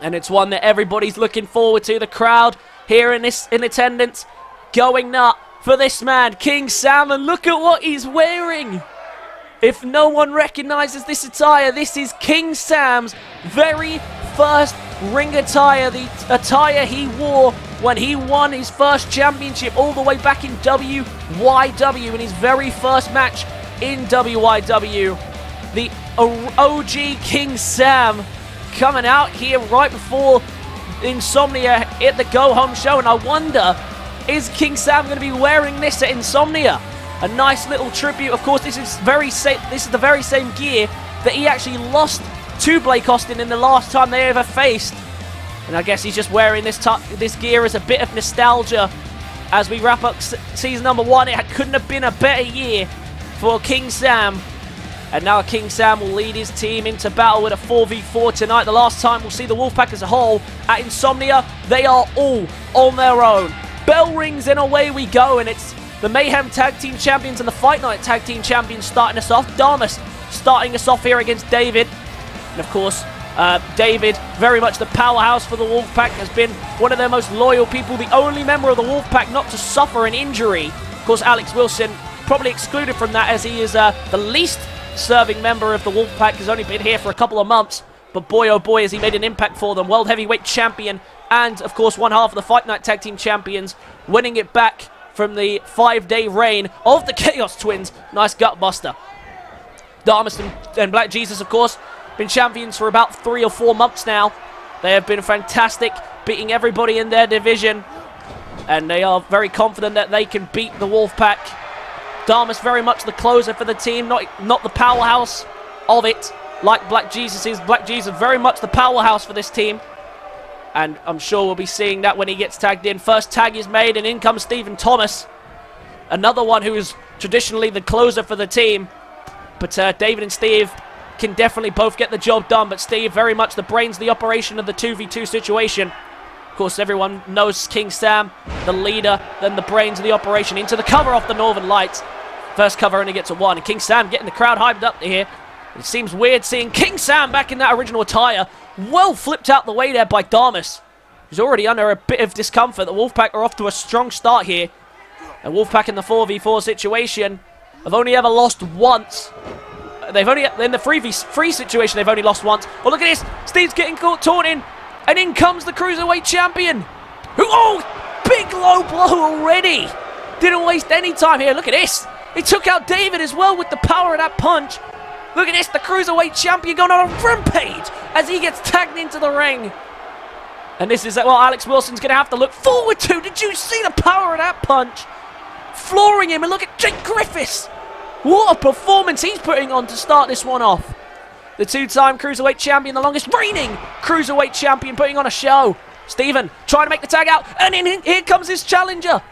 And it's one that everybody's looking forward to. The crowd here in attendance going nut for this man, King Sam, and look at what he's wearing. If no one recognizes this attire, this is King Sam's very first ring attire, the attire he wore when he won his first championship all the way back in WYW in his very first match in WYW. The OG King Sam coming out here right before Insomnia at the Go Home show, and I wonder, is King Sam going to be wearing this at Insomnia? A nice little tribute. Of course, this is the very same gear that he actually lost to Blake Austin in the last time they ever faced. And I guess he's just wearing this gear as a bit of nostalgia as we wrap up season number 1. It couldn't have been a better year for King Sam. And now King Sam will lead his team into battle with a 4v4 tonight. The last time we'll see the Wolfpack as a whole at Insomnia, they are all on their own. Bell rings and away we go, and it's the Mayhem Tag Team Champions and the Fight Night Tag Team Champions starting us off. Damas starting us off here against David. And of course, David, very much the powerhouse for the Wolfpack, has been one of their most loyal people, the only member of the Wolfpack not to suffer an injury. Of course, Alex Wilson probably excluded from that as he is the least serving member of the Wolfpack, has only been here for a couple of months. But boy, oh boy, has he made an impact for them. World Heavyweight Champion and, of course, one half of the Fight Night Tag Team Champions, winning it back from the 5-day reign of the Chaos Twins. Nice gut buster. Damas and Black Jesus, of course, been champions for about 3 or 4 months now. They have been fantastic, beating everybody in their division. And they are very confident that they can beat the Wolfpack. Damas very much the closer for the team, not the powerhouse of it, like Black Jesus is. Black Jesus very much the powerhouse for this team. And I'm sure we'll be seeing that when he gets tagged in. First tag is made, and in comes Stephen Thomas. Another one who is traditionally the closer for the team. But David and Steve can definitely both get the job done. But Steve very much the brains of the operation of the 2v2 situation. Of course, everyone knows King Sam, the leader, then the brains of the operation. Into the cover off the Northern Lights. First cover only gets a 1. And King Sam getting the crowd hyped up here. It seems weird seeing King Sam back in that original attire. Well flipped out the way there by Damas, who's already under a bit of discomfort. The Wolfpack are off to a strong start here. And Wolfpack in the 4v4 situation have only ever lost once. They've only, in the 3v3 situation, they've only lost once. Oh, look at this. Steve's getting caught taunting. And in comes the Cruiserweight Champion. Who, oh, big low blow already. Didn't waste any time here. Look at this. He took out David as well with the power of that punch. Look at this, the Cruiserweight Champion going on a rampage as he gets tagged into the ring. And this is what Alex Wilson's going to have to look forward to. Did you see the power of that punch? Flooring him, and look at Jake Griffiths. What a performance he's putting on to start this one off. The two-time Cruiserweight Champion, the longest reigning Cruiserweight Champion, putting on a show. Steven trying to make the tag out, and here comes his challenger.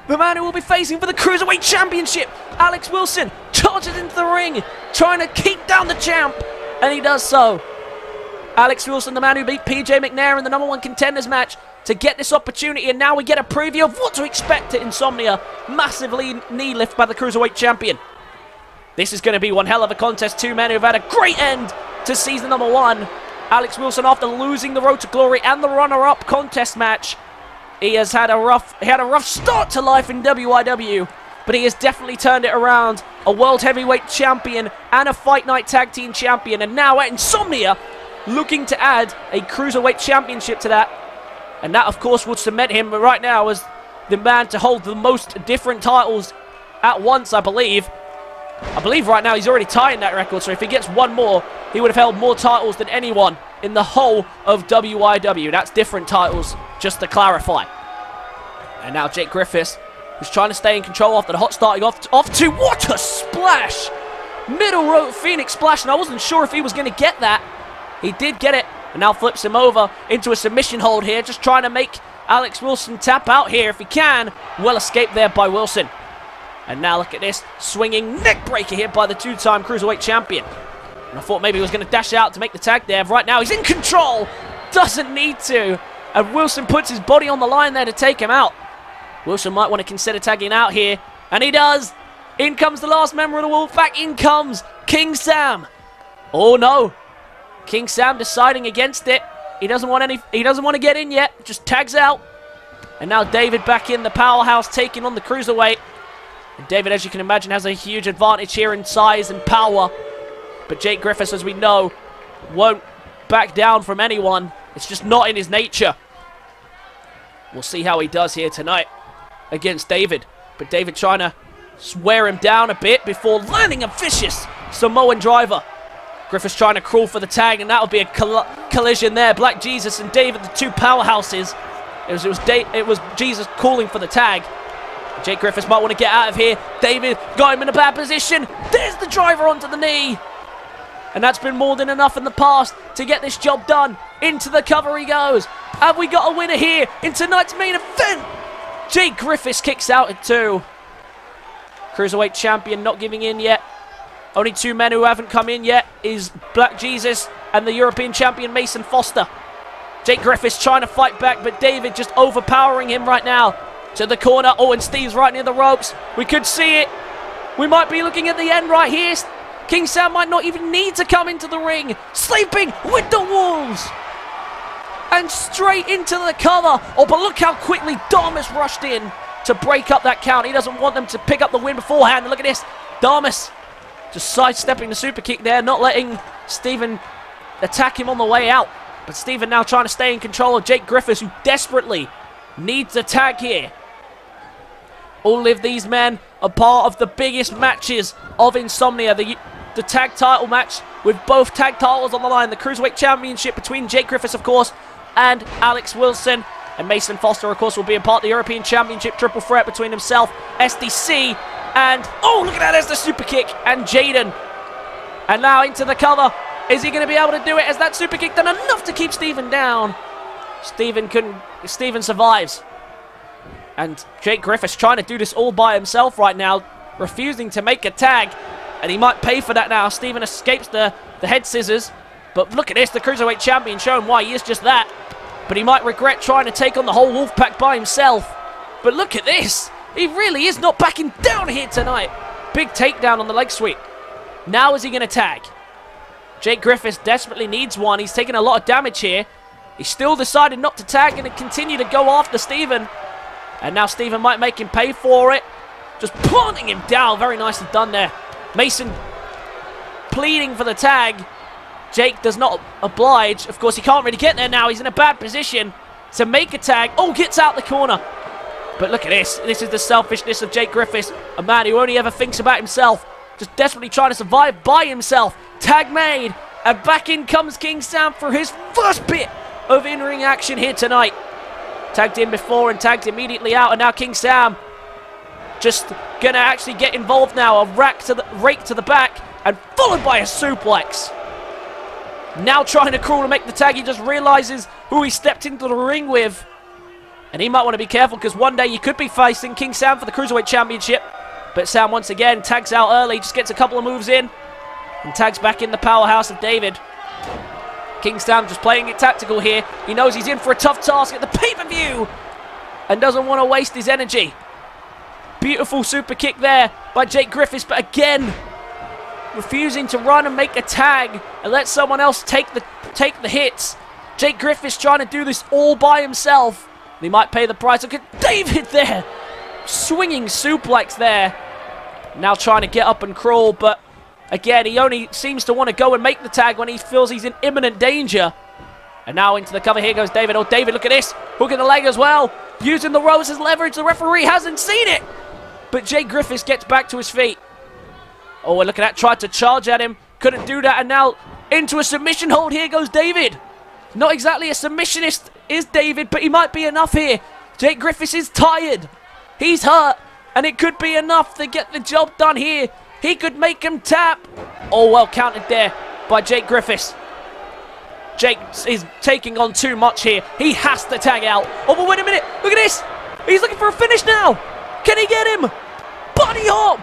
The man who will be facing for the Cruiserweight Championship. Alex Wilson charges into the ring, trying to keep down the champ, and he does so. Alex Wilson, the man who beat PJ McNair in the #1 contenders match to get this opportunity, and now we get a preview of what to expect at Insomnia. Massive knee lift by the Cruiserweight Champion. This is going to be one hell of a contest. Two men who have had a great end to season #1. Alex Wilson, after losing the Road to Glory and the runner-up contest match, he had a rough start to life in WIW, but he has definitely turned it around. A World Heavyweight Champion and a Fight Night Tag Team Champion, and now at Insomnia, looking to add a Cruiserweight Championship to that. And that, of course, would cement him right now as the man to hold the most different titles at once, I believe. I believe right now he's already tying that record, so if he gets one more, he would have held more titles than anyone in the whole of WIW. That's different titles, just to clarify. And now Jake Griffiths, who's trying to stay in control after the hot starting off to, what a splash! Middle rope Phoenix splash, and I wasn't sure if he was going to get that. He did get it, and now flips him over into a submission hold here, just trying to make Alex Wilson tap out here if he can. Well escaped there by Wilson. And now look at this, swinging neck breaker here by the two-time Cruiserweight Champion. And I thought maybe he was going to dash out to make the tag there. Right now he's in control, doesn't need to. And Wilson puts his body on the line there to take him out. Wilson might want to consider tagging out here, and he does. In comes the last member of the Wolfpac, in comes King Sam. Oh no, King Sam deciding against it. He doesn't want to get in yet, just tags out. And now David back in, the powerhouse taking on the Cruiserweight. And David, as you can imagine, has a huge advantage here in size and power. But Jake Griffiths, as we know, won't back down from anyone. It's just not in his nature. We'll see how he does here tonight against David. But David trying to wear him down a bit before landing a vicious Samoan driver. Griffiths trying to crawl for the tag, and that'll be a collision there. Black Jesus and David, the two powerhouses. It was Jesus calling for the tag. Jake Griffiths might want to get out of here. David got him in a bad position. There's the driver onto the knee. And that's been more than enough in the past to get this job done. Into the cover he goes. Have we got a winner here in tonight's main event? Jake Griffiths kicks out at 2. Cruiserweight Champion not giving in yet. Only two men who haven't come in yet is Black Jesus and the European Champion Mason Foster. Jake Griffiths trying to fight back, but David just overpowering him right now. To the corner. Oh, and Steve's right near the ropes. We could see it. We might be looking at the end right here. King Sam might not even need to come into the ring. Sleeping with the Wolves. And straight into the cover. Oh, but look how quickly Damas rushed in to break up that count. He doesn't want them to pick up the win beforehand. And look at this. Damas just sidestepping the super kick there, not letting Steven attack him on the way out. But Steven now trying to stay in control of Jake Griffiths, who desperately needs a tag here. All of these men are part of the biggest matches of Insomnia. The tag title match with both tag titles on the line. The Cruiserweight Championship between Jake Griffiths, of course, and Alex Wilson. And Mason Foster, of course, will be a part of the European Championship triple threat between himself, SDC, and... oh, look at that, there's the super kick, and Jaden. And now into the cover. Is he going to be able to do it? Has that super kick done enough to keep Steven down? Steven survives. And Jake Griffiths trying to do this all by himself right now, refusing to make a tag. And he might pay for that now. Steven escapes the head scissors. But look at this, the Cruiserweight Champion showing why he is just that. But he might regret trying to take on the whole Wolfpac by himself. But look at this. He really is not backing down here tonight. Big takedown on the leg sweep. Now is he going to tag? Jake Griffiths desperately needs one. He's taking a lot of damage here. He still decided not to tag and to continue to go after Steven. And now Steven might make him pay for it. Just planting him down. Very nicely done there. Mason pleading for the tag. Jake does not oblige. Of course, he can't really get there now. He's in a bad position to make a tag. Oh, gets out the corner. But look at this. This is the selfishness of Jake Griffiths, a man who only ever thinks about himself. Just desperately trying to survive by himself. Tag made. And back in comes King Sam for his first bit of in-ring action here tonight. Tagged in before and tagged immediately out. And now King Sam just going to actually get involved now. A rake to the back. And followed by a suplex. Now trying to crawl to make the tag. He just realizes who he stepped into the ring with. And he might want to be careful because one day he could be facing King Sam for the Cruiserweight Championship. But Sam once again tags out early, just gets a couple of moves in. And tags back in the powerhouse of David. King Sam just playing it tactical here. He knows he's in for a tough task at the pay-per-view. And doesn't want to waste his energy. Beautiful super kick there by Jake Griffiths. But again, refusing to run and make a tag. And let someone else take the hits. Jake Griffiths trying to do this all by himself. He might pay the price. Look at David there. Swinging suplex there. Now trying to get up and crawl. But again, he only seems to want to go and make the tag when he feels he's in imminent danger. And now into the cover. Here goes David. Oh, David, look at this. Hook in the leg as well. Using the ropes as leverage. The referee hasn't seen it. But Jake Griffiths gets back to his feet. Oh, and look at that. Tried to charge at him. Couldn't do that. And now into a submission hold. Here goes David. Not exactly a submissionist is David, but he might be enough here. Jake Griffiths is tired. He's hurt. And it could be enough to get the job done here. He could make him tap. Oh, well counted there by Jake Griffiths. Jake is taking on too much here. He has to tag out. Oh, but wait a minute. Look at this. He's looking for a finish now. Can he get him? Bunny hop.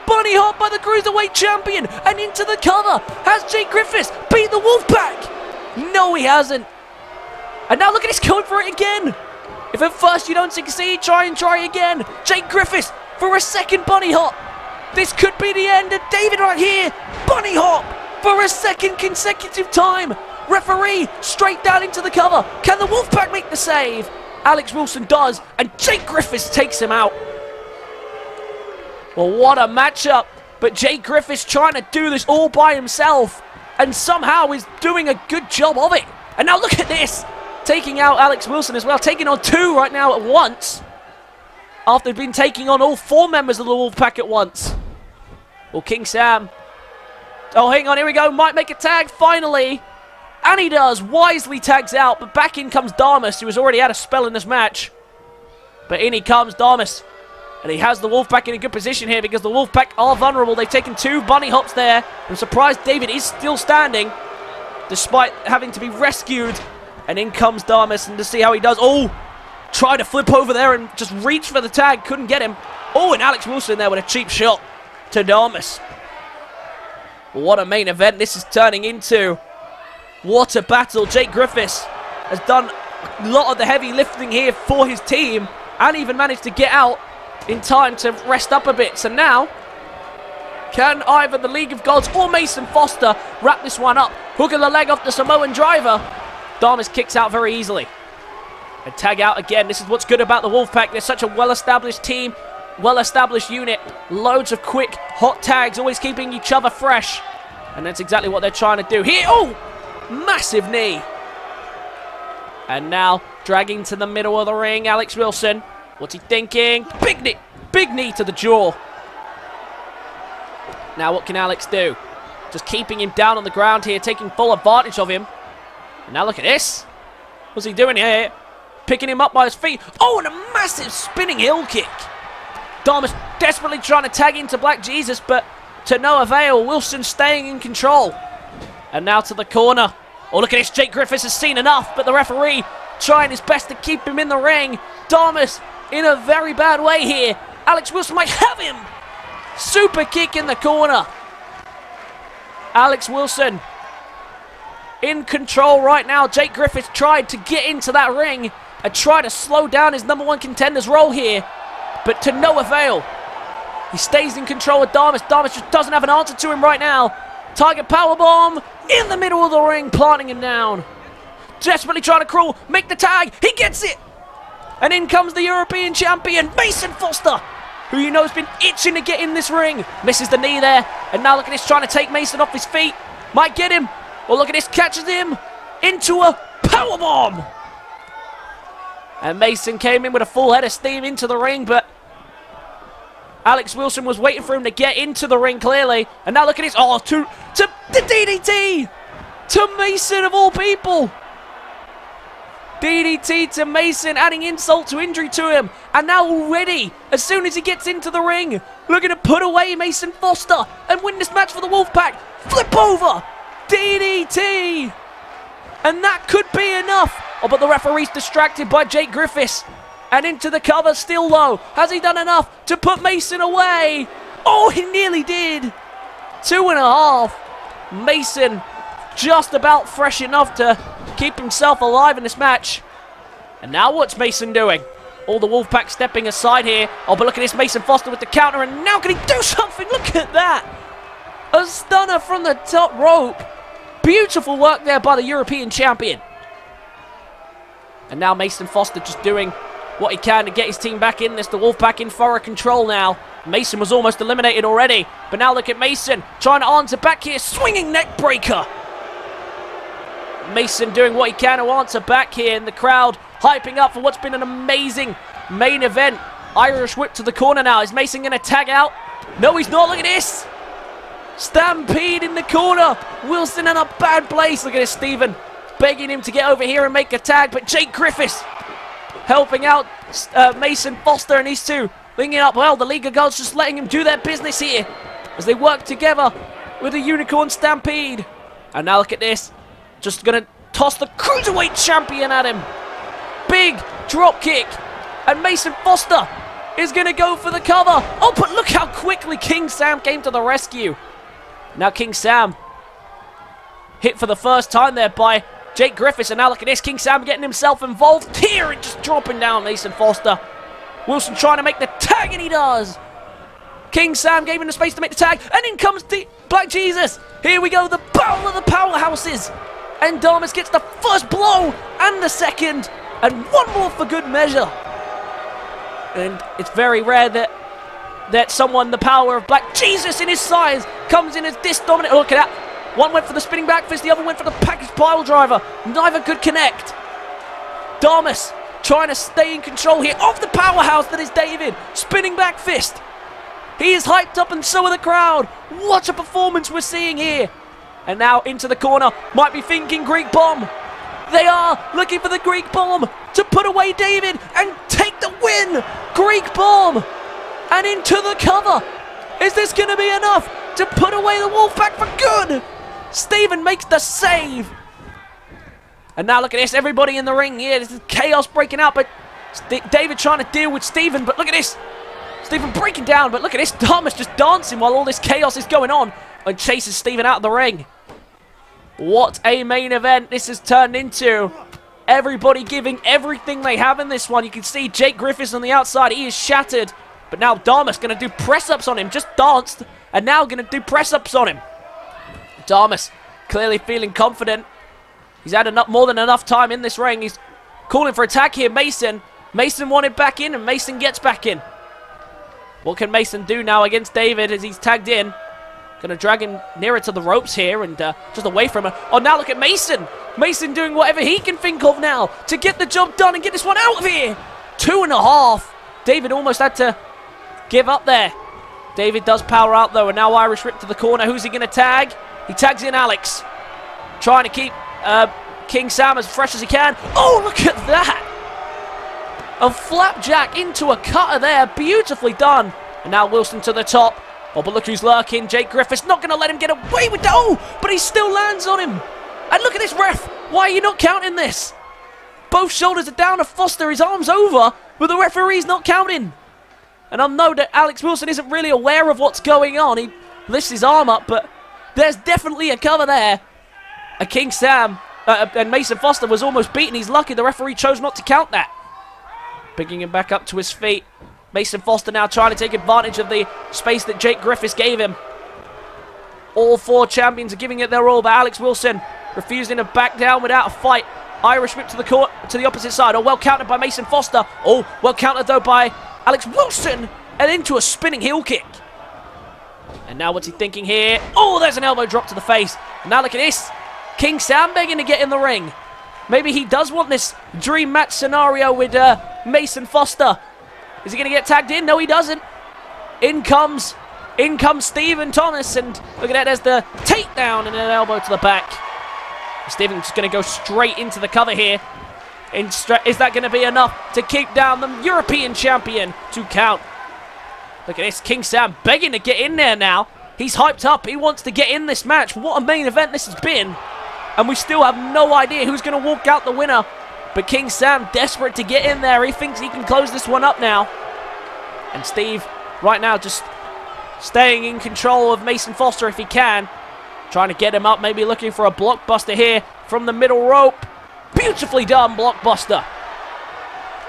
Bunny hop by the Cruiserweight Champion. And into the cover. Has Jake Griffiths beat the Wolfpac? No, he hasn't. And now look at this, going for it again. If at first you don't succeed, try again. Jake Griffiths for a second bunny hop. This could be the end of David right here. Bunny hop for a second consecutive time. Referee straight down into the cover. Can the Wolfpac make the save? Alex Wilson does, and Jake Griffiths takes him out. Well, what a matchup. But Jake Griffiths trying to do this all by himself. And somehow is doing a good job of it. And now look at this. Taking out Alex Wilson as well. Taking on two right now at once. After they've been taking on all four members of the Wolfpac at once. Well, King Sam. Oh, hang on. Here we go. Might make a tag finally. And he does. Wisely tags out. But back in comes Darmus, who has already had a spell in this match. But in he comes, Darmus. And he has the Wolfpac in a good position here because the Wolfpac are vulnerable. They've taken two bunny hops there. I'm surprised David is still standing despite having to be rescued. And in comes Darmus, and to see how he does. Oh, try to flip over there and just reach for the tag. Couldn't get him. Oh, and Alex Wilson there with a cheap shot to Darmus. What a main event this is turning into. What a battle. Jake Griffiths has done a lot of the heavy lifting here for his team and even managed to get out in time to rest up a bit. So now, can either the League of Gods or Mason Foster wrap this one up? Hook of the leg off the Samoan driver. Darmus kicks out very easily. And tag out again. This is what's good about the Wolfpac. They're such a well-established team, well-established unit. Loads of quick, hot tags, always keeping each other fresh. And that's exactly what they're trying to do here. Oh, massive knee. And now, dragging to the middle of the ring, Alex Wilson. What's he thinking? Big knee to the jaw. Now what can Alex do? Just keeping him down on the ground here, taking full advantage of him. And now look at this. What's he doing here? Picking him up by his feet. Oh, and a massive spinning heel kick. Darmus desperately trying to tag into Black Jesus, but to no avail. Wilson staying in control. And now to the corner. Oh, look at this. Jake Griffiths has seen enough, but the referee trying his best to keep him in the ring. Darmus in a very bad way here. Alex Wilson might have him. Super kick in the corner. Alex Wilson in control right now. Jake Griffiths tried to get into that ring and try to slow down his #1 contender's role here, but to no avail. He stays in control with Darmus. Darmus just doesn't have an answer to him right now. Tiger powerbomb in the middle of the ring, planting him down. Desperately trying to crawl, make the tag. He gets it. And in comes the European champion, Mason Foster, who you know has been itching to get in this ring. Misses the knee there. And now look at this, trying to take Mason off his feet. Might get him. Well, look at this, catches him into a powerbomb. And Mason came in with a full head of steam into the ring, but Alex Wilson was waiting for him to get into the ring, clearly. And now look at this. Oh, to the DDT! To Mason, of all people! DDT to Mason, adding insult to injury to him. And now already, as soon as he gets into the ring, looking to put away Mason Foster and win this match for the Wolfpack. Flip over! DDT! And that could be enough. Oh, but the referee's distracted by Jake Griffiths. And into the cover, still low. Has he done enough to put Mason away? Oh, he nearly did. 2.5. Mason just about fresh enough to keep himself alive in this match. And now what's Mason doing? All the Wolfpack stepping aside here. Oh, but look at this, Mason Foster with the counter. And now can he do something? Look at that. A stunner from the top rope. Beautiful work there by the European champion. And now Mason Foster just doing what he can to get his team back in this. The Wolfpack in thorough control now. Mason was almost eliminated already. But now look at Mason trying to answer back here. Swinging neck breaker. Mason doing what he can to answer back here. And the crowd hyping up for what's been an amazing main event. Irish whip to the corner now. Is Mason going to tag out? No, he's not. Look at this. Stampede in the corner. Wilson in a bad place. Look at this, Stephen begging him to get over here and make a tag. But Jake Griffiths helping out Mason Foster and these two linking up well. The League of Gods just letting him do their business here as they work together with a Unicorn Stampede. And now look at this. Just going to toss the Cruiserweight champion at him. Big drop kick. And Mason Foster is going to go for the cover. Oh, but look how quickly King Sam came to the rescue. Now King Sam hit for the first time there by Jake Griffiths. And now look at this. King Sam getting himself involved here and just dropping down Mason Foster. Wilson trying to make the tag, and he does. King Sam gave him the space to make the tag. And in comes the Black Jesus. Here we go. The battle of the powerhouses. And Damas gets the first blow and the second. And one more for good measure. And it's very rare that someone the power of Black Jesus in his size comes in as this dominant. Oh, look at that. One went for the spinning back fist, the other went for the package pile driver. Neither could connect. Damas trying to stay in control here of the powerhouse that is David. Spinning back fist. He is hyped up and so are the crowd. What a performance we're seeing here. And now into the corner. Might be thinking Greek bomb. They are looking for the Greek bomb to put away David and take the win. Greek bomb. And into the cover. Is this going to be enough to put away the Wolfpack for good? Stephen makes the save. And now look at this. Everybody in the ring here. This is chaos breaking out. But David trying to deal with Stephen. But look at this. Stephen breaking down. But look at this. Damas just dancing while all this chaos is going on. And chases Stephen out of the ring. What a main event this has turned into. Everybody giving everything they have in this one. You can see Jake Griffiths on the outside. He is shattered. But now Damas going to do press-ups on him. Just danced. And now going to do press-ups on him. Damas clearly feeling confident. He's had more than enough time in this ring. He's calling for attack here. Mason wanted back in, and Mason gets back in. What can Mason do now against David as he's tagged in? Going to drag him nearer to the ropes here and just away from him. Oh, now look at Mason. Mason doing whatever he can think of now to get the job done and get this one out of here. 2.5. David almost had to give up there. David does power out though, and now Irish whip to the corner. Who's he going to tag? He tags in Alex. Trying to keep King Sam as fresh as he can. Oh, look at that. A flapjack into a cutter there. Beautifully done. And now Wilson to the top. Oh, but look who's lurking. Jake Griffiths not going to let him get away with that. Oh, but he still lands on him. And look at this ref. Why are you not counting this? Both shoulders are down to Foster. His arm's over, but the referee's not counting. And I know that Alex Wilson isn't really aware of what's going on. He lifts his arm up, but there's definitely a cover there. A King Sam and Mason Foster was almost beaten. He's lucky the referee chose not to count that. Picking him back up to his feet. Mason Foster now trying to take advantage of the space that Jake Griffiths gave him. All four champions are giving it their all, but Alex Wilson refusing to back down without a fight. Irish whip to the court, to the opposite side. Oh, well countered by Mason Foster. Oh, well countered though by Alex Wilson. And into a spinning heel kick. And now what's he thinking here? Oh, there's an elbow drop to the face. And now look at this. King Sam begging to get in the ring. Maybe he does want this dream match scenario with Mason Foster. Is he going to get tagged in? No, he doesn't. In comes Stephen Thomas, and look at that, there's the takedown and an elbow to the back. Stephen's going to go straight into the cover here. Is that going to be enough to keep down the European champion? 2 count. Look at this, King Sam begging to get in there now. He's hyped up, he wants to get in this match. What a main event this has been. And we still have no idea who's going to walk out the winner. But King Sam desperate to get in there. He thinks he can close this one up now. And Steve, right now, just staying in control of Mason Foster if he can. Trying to get him up, maybe looking for a blockbuster here from the middle rope. Beautifully done, blockbuster.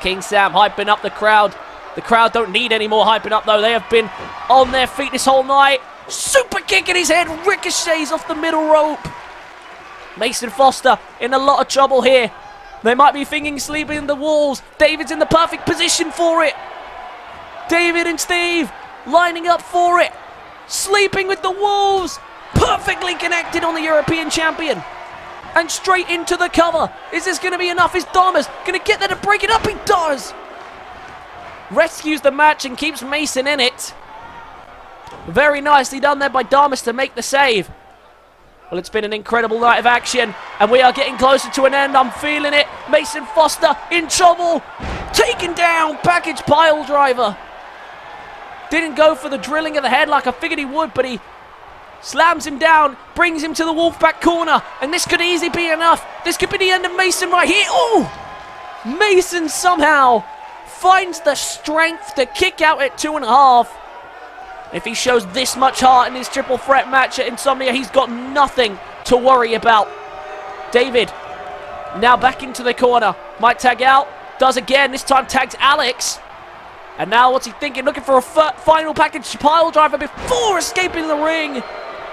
King Sam hyping up the crowd. The crowd don't need any more hyping up, though. They have been on their feet this whole night. Super kick in his head, ricochets off the middle rope. Mason Foster in a lot of trouble here. They might be thinking sleeping in the walls. David's in the perfect position for it. David and Steve lining up for it. Sleeping with the wolves. Perfectly connected on the European champion. And straight into the cover. Is this going to be enough? Is Damas going to get there to break it up? He does. Rescues the match and keeps Mason in it. Very nicely done there by Damas to make the save. Well, it's been an incredible night of action, and we are getting closer to an end. I'm feeling it. Mason Foster in trouble. Taken down. Package pile driver. Didn't go for the drilling of the head like I figured he would, but he slams him down, brings him to the wolfpac corner, and this could easily be enough. This could be the end of Mason right here. Oh! Mason somehow finds the strength to kick out at 2.5. If he shows this much heart in his triple threat match at Insomnia, he's got nothing to worry about. David, now back into the corner. Might tag out. Does again. This time tags Alex. And now what's he thinking? Looking for a final package pile driver before escaping the ring.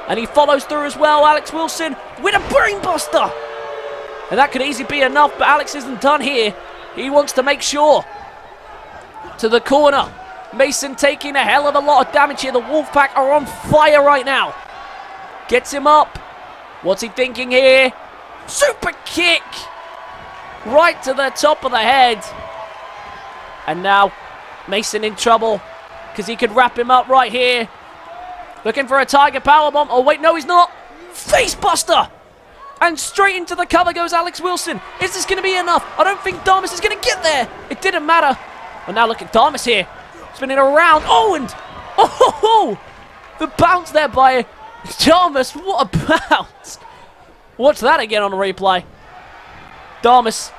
And he follows through as well. Alex Wilson with a brainbuster. And that could easily be enough, but Alex isn't done here. He wants to make sure. To the corner. Mason taking a hell of a lot of damage here. The Wolfpack are on fire right now. Gets him up. What's he thinking here? Super kick. Right to the top of the head. And now Mason in trouble because he could wrap him up right here. Looking for a Tiger Powerbomb. Oh, wait, no, he's not. Facebuster. And straight into the cover goes Alex Wilson. Is this going to be enough? I don't think Damas is going to get there. It didn't matter. And now look at Damas here. Spinning around. Oh, and oh, the bounce there by Damas. What a bounce. Watch that again on the replay. Damas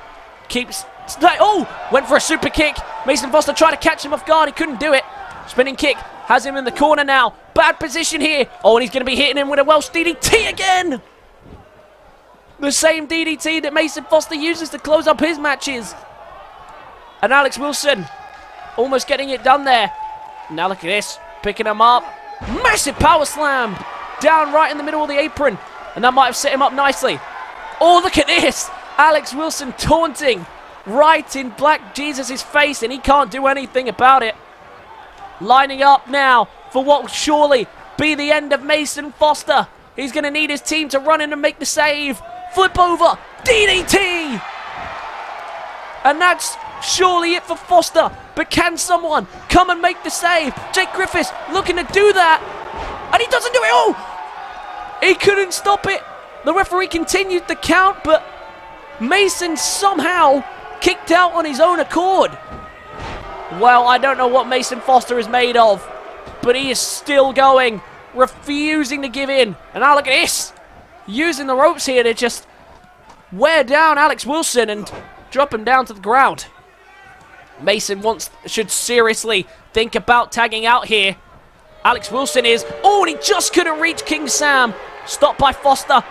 keeps... Oh, went for a super kick. Mason Foster tried to catch him off guard. He couldn't do it. Spinning kick. Has him in the corner now. Bad position here. Oh, and he's going to be hitting him with a Welsh DDT again. The same DDT that Mason Foster uses to close up his matches. And Alex Wilson almost getting it done there. Now look at this. Picking him up. Massive power slam. Down right in the middle of the apron. And that might have set him up nicely. Oh, look at this. Alex Wilson taunting right in Black Jesus' face, and he can't do anything about it. Lining up now for what will surely be the end of Mason Foster. He's going to need his team to run in and make the save. Flip over. DDT. And that's surely it for Foster. But can someone come and make the save? Jake Griffiths looking to do that. And he doesn't do it. Oh! He couldn't stop it. The referee continued the count, but Mason somehow kicked out on his own accord. Well, I don't know what Mason Foster is made of, but he is still going, refusing to give in. And now look at this. Using the ropes here to just wear down Alex Wilson and drop him down to the ground. Mason should seriously think about tagging out here. Alex Wilson is... Oh, and he just couldn't reach King Sam. Stopped by Foster,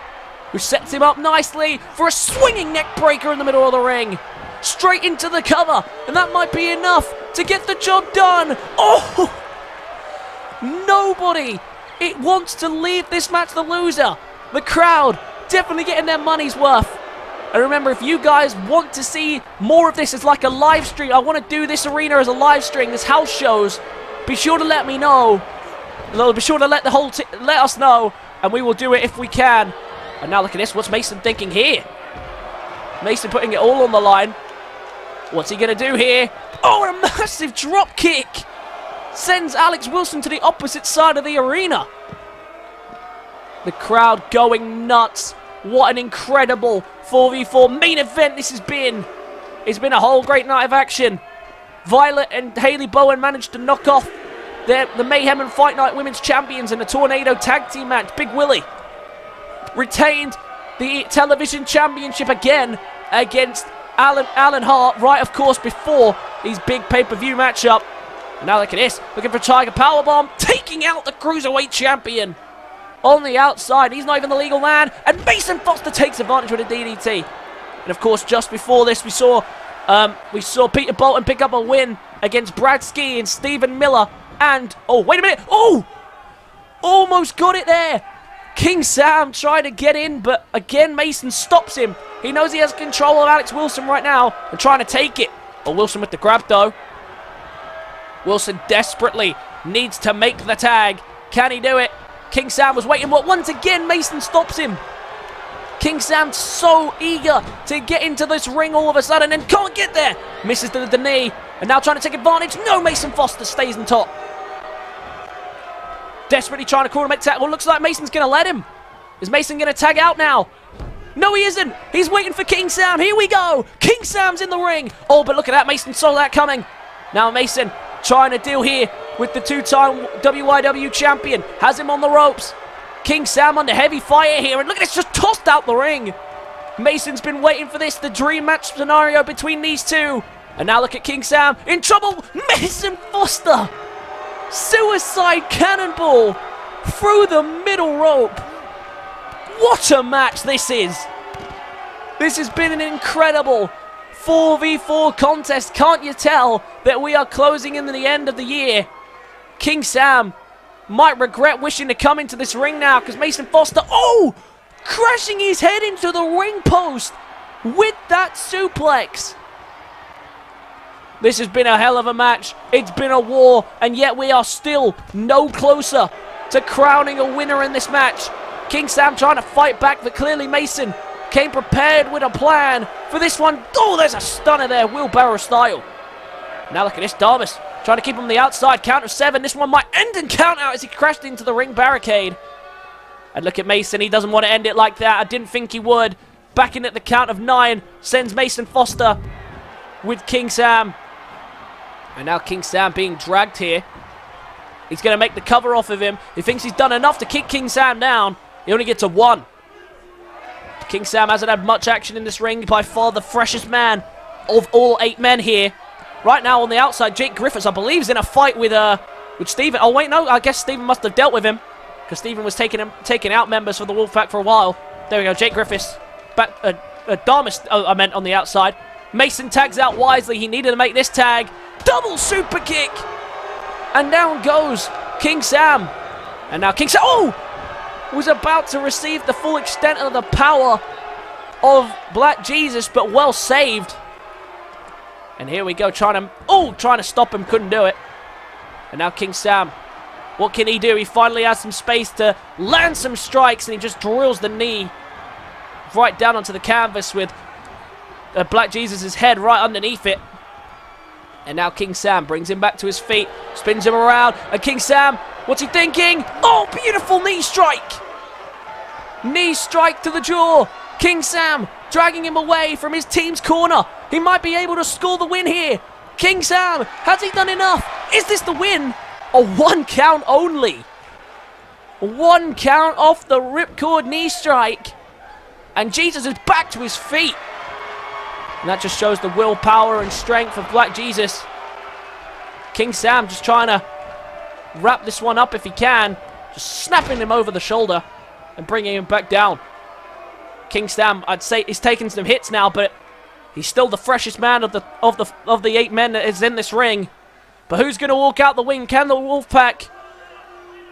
who sets him up nicely for a swinging neck breaker in the middle of the ring. Straight into the cover, and that might be enough to get the job done. Oh! Nobody wants to leave this match the loser. The crowd definitely getting their money's worth. And remember, if you guys want to see more of this as like a live stream, I want to do this arena as a live stream, this house shows, be sure to let me know. Be sure to let us know, and we will do it if we can. And now look at this. What's Mason thinking here? Mason putting it all on the line. What's he going to do here? Oh, and a massive drop kick. Sends Alex Wilson to the opposite side of the arena. The crowd going nuts. What an incredible 4v4 main event this has been. It's been a whole great night of action. Violet and Halie Bowen managed to knock off the Mayhem and Fight Night Women's Champions in a Tornado Tag Team match. Big Willie retained the television championship again against Alan Hart, right, of course, before his big pay-per-view matchup. And now look at this, looking for Tiger Powerbomb, taking out the Cruiserweight champion. On the outside, he's not even the legal man, and Mason Foster takes advantage with a DDT. And of course, just before this, we saw Peter Bolton pick up a win against Brad Ski and Stephen Miller. And, oh, wait a minute. Oh! Almost got it there. King Sam trying to get in, but again, Mason stops him. He knows he has control of Alex Wilson right now and trying to take it. Oh, Wilson with the grab, though. Wilson desperately needs to make the tag. Can he do it? King Sam was waiting, but once again, Mason stops him. King Sam's so eager to get into this ring all of a sudden and can't get there. Misses the knee, and now trying to take advantage. No, Mason Foster stays on top. Desperately trying to call him a tag. Well, looks like Mason's going to let him. Is Mason going to tag out now? No, he isn't. He's waiting for King Sam. Here we go. King Sam's in the ring. Oh, but look at that. Mason saw that coming. Now Mason trying to deal here with the two-time WYW champion. Has him on the ropes. King Sam under heavy fire here. And look at this, just tossed out the ring. Mason's been waiting for this, the dream match scenario between these two. And now look at King Sam in trouble. Mason Foster. Suicide cannonball through the middle rope. What a match this is. This has been an incredible 4v4 contest. Can't you tell that we are closing in the end of the year? King Sam might regret wishing to come into this ring now because Mason Foster, oh, crashing his head into the ring post with that suplex. This has been a hell of a match. It's been a war, and yet we are still no closer to crowning a winner in this match. King Sam trying to fight back, but clearly Mason came prepared with a plan for this one. Oh, there's a stunner there, wheelbarrow style. Now look at this, Darvis trying to keep him on the outside. Count of 7. This one might end in count out as he crashed into the ring barricade. And look at Mason. He doesn't want to end it like that. I didn't think he would. Back in at the count of 9. Sends Mason Foster with King Sam. And now King Sam being dragged here. He's going to make the cover off of him. He thinks he's done enough to kick King Sam down. He only gets a 1. King Sam hasn't had much action in this ring. By far the freshest man of all 8 men here. Right now on the outside, Jake Griffiths, I believe, is in a fight with Steven. Oh, wait, no. I guess Steven must have dealt with him. Because Steven was taking out members for the Wolfpac for a while. There we go, Jake Griffiths. Back, Darmus, I meant on the outside. Mason tags out wisely. He needed to make this tag. Double super kick. And down goes King Sam. And now King Sam, oh! Was about to receive the full extent of the power of Black Jesus, but well saved. And here we go, trying to stop him, couldn't do it. And now King Sam, what can he do? He finally has some space to land some strikes, and he just drills the knee right down onto the canvas with Black Jesus' head right underneath it. And now King Sam brings him back to his feet, spins him around, and King Sam, what's he thinking? Oh, beautiful knee strike! Knee strike to the jaw. King Sam dragging him away from his team's corner. He might be able to score the win here. King Sam, has he done enough? Is this the win? A 1 count only. 1 count off the ripcord knee strike. And Jesus is back to his feet. And that just shows the willpower and strength of Black Jesus. King Sam just trying to wrap this one up if he can. Just snapping him over the shoulder and bringing him back down. King Sam, I'd say he's taking some hits now, but he's still the freshest man of the 8 men that is in this ring. But who's going to walk out the wing? Can the Wolfpac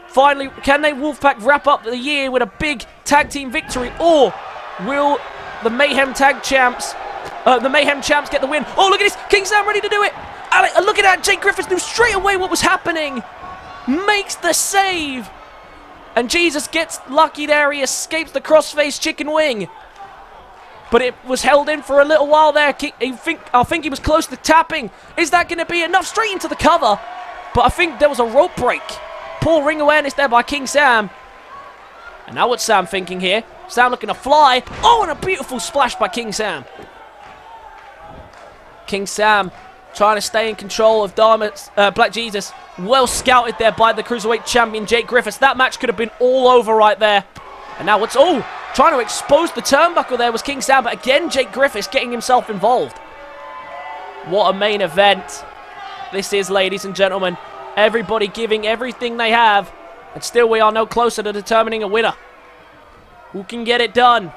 finally, can they Wolfpac wrap up the year with a big tag team victory, or will the Mayhem tag champs, get the win? Oh, look at this, King Sam ready to do it. Look at that, Jake Griffiths knew straight away what was happening. Makes the save. And Jesus gets lucky there. He escapes the crossface chicken wing. but it was held in for a little while there. I think he was close to tapping. Is that going to be enough? Straight into the cover. But I think there was a rope break. Poor ring awareness there by King Sam. And now what's Sam thinking here? Sam looking to fly. Oh, and a beautiful splash by King Sam. King Sam trying to stay in control of Black Jesus. Well scouted there by the Cruiserweight champion, Jake Griffiths. That match could have been all over right there. And now what's... Oh, trying to expose the turnbuckle there was King Sam. But again, Jake Griffiths getting himself involved. What a main event this is, ladies and gentlemen. Everybody giving everything they have. And still we are no closer to determining a winner. Who can get it done?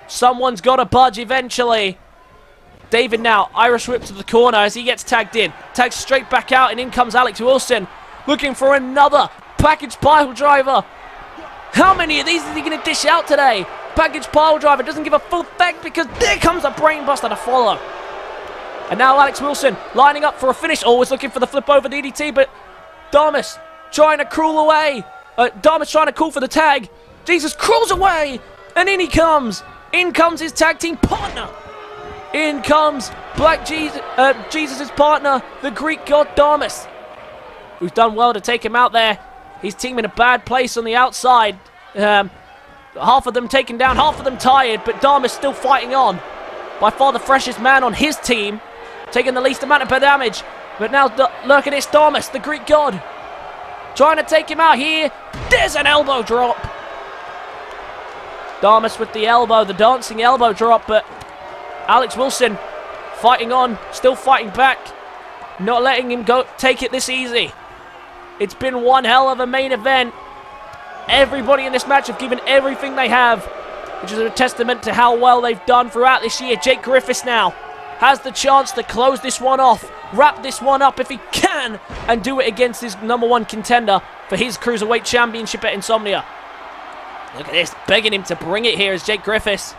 Someone's got to budge eventually. David now, Irish whip to the corner as he gets tagged in. Tagged straight back out, and in comes Alex Wilson. Looking for another package pile driver. How many of these is he going to dish out today? Package pile driver doesn't give a full effect because there comes a brainbuster to follow. And now Alex Wilson lining up for a finish. Always looking for the flip over DDT, but Damas trying to crawl away. Damas trying to call for the tag. Jesus crawls away, and in he comes. In comes his tag team partner. In comes Black Jesus, Jesus' partner, the Greek god Damas, who's done well to take him out there. His team in a bad place on the outside. Half of them taken down, half of them tired, but Damas still fighting on. By far the freshest man on his team, taking the least amount of damage. But now look at this, Damas, the Greek god, trying to take him out here. There's an elbow drop. Damas with the elbow, the dancing elbow drop, but Alex Wilson fighting on, still fighting back, not letting him go take it this easy. It's been one hell of a main event. Everybody in this match have given everything they have, which is a testament to how well they've done throughout this year. Jake Griffiths now has the chance to close this one off, wrap this one up if he can, and do it against his #1 contender for his Cruiserweight Championship at Insomnia. Look at this, begging him to bring it here is Jake Griffiths,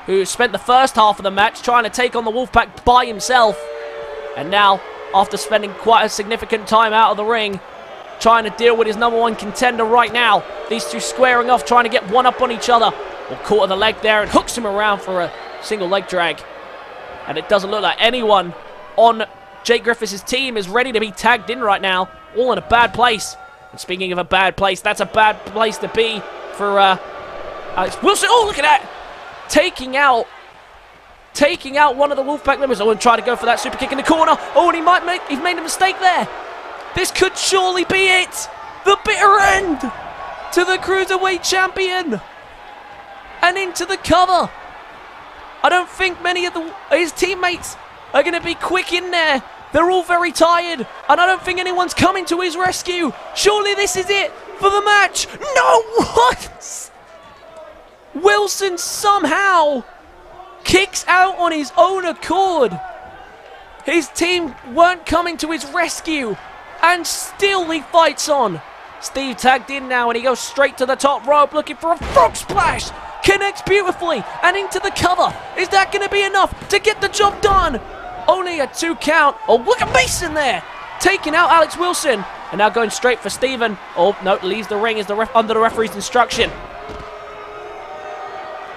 who spent the first half of the match trying to take on the Wolfpac by himself. And now, after spending quite a significant time out of the ring, trying to deal with his #1 contender right now. These two squaring off, trying to get one up on each other. Well, caught on the leg there and hooks him around for a single leg drag. And it doesn't look like anyone on Jake Griffiths' team is ready to be tagged in right now. All in a bad place. And speaking of a bad place, that's a bad place to be for Alex Wilson. Oh, look at that! Taking out one of the Wolfpac members. Oh, and try to go for that super kick in the corner. Oh, and he's made a mistake there. This could surely be it. The bitter end to the Cruiserweight champion. And into the cover. I don't think many of his teammates are going to be quick in there. They're all very tired. And I don't think anyone's coming to his rescue. Surely this is it for the match. No, what? Wilson somehow kicks out on his own accord. His team weren't coming to his rescue, and still he fights on. Steve tagged in now, and he goes straight to the top rope looking for a frog splash. Connects beautifully and into the cover. Is that going to be enough to get the job done? Only a 2 count. Oh, look at Mason there, taking out Alex Wilson, and now going straight for Steven. Oh no, leaves the ring as under the referee's instruction.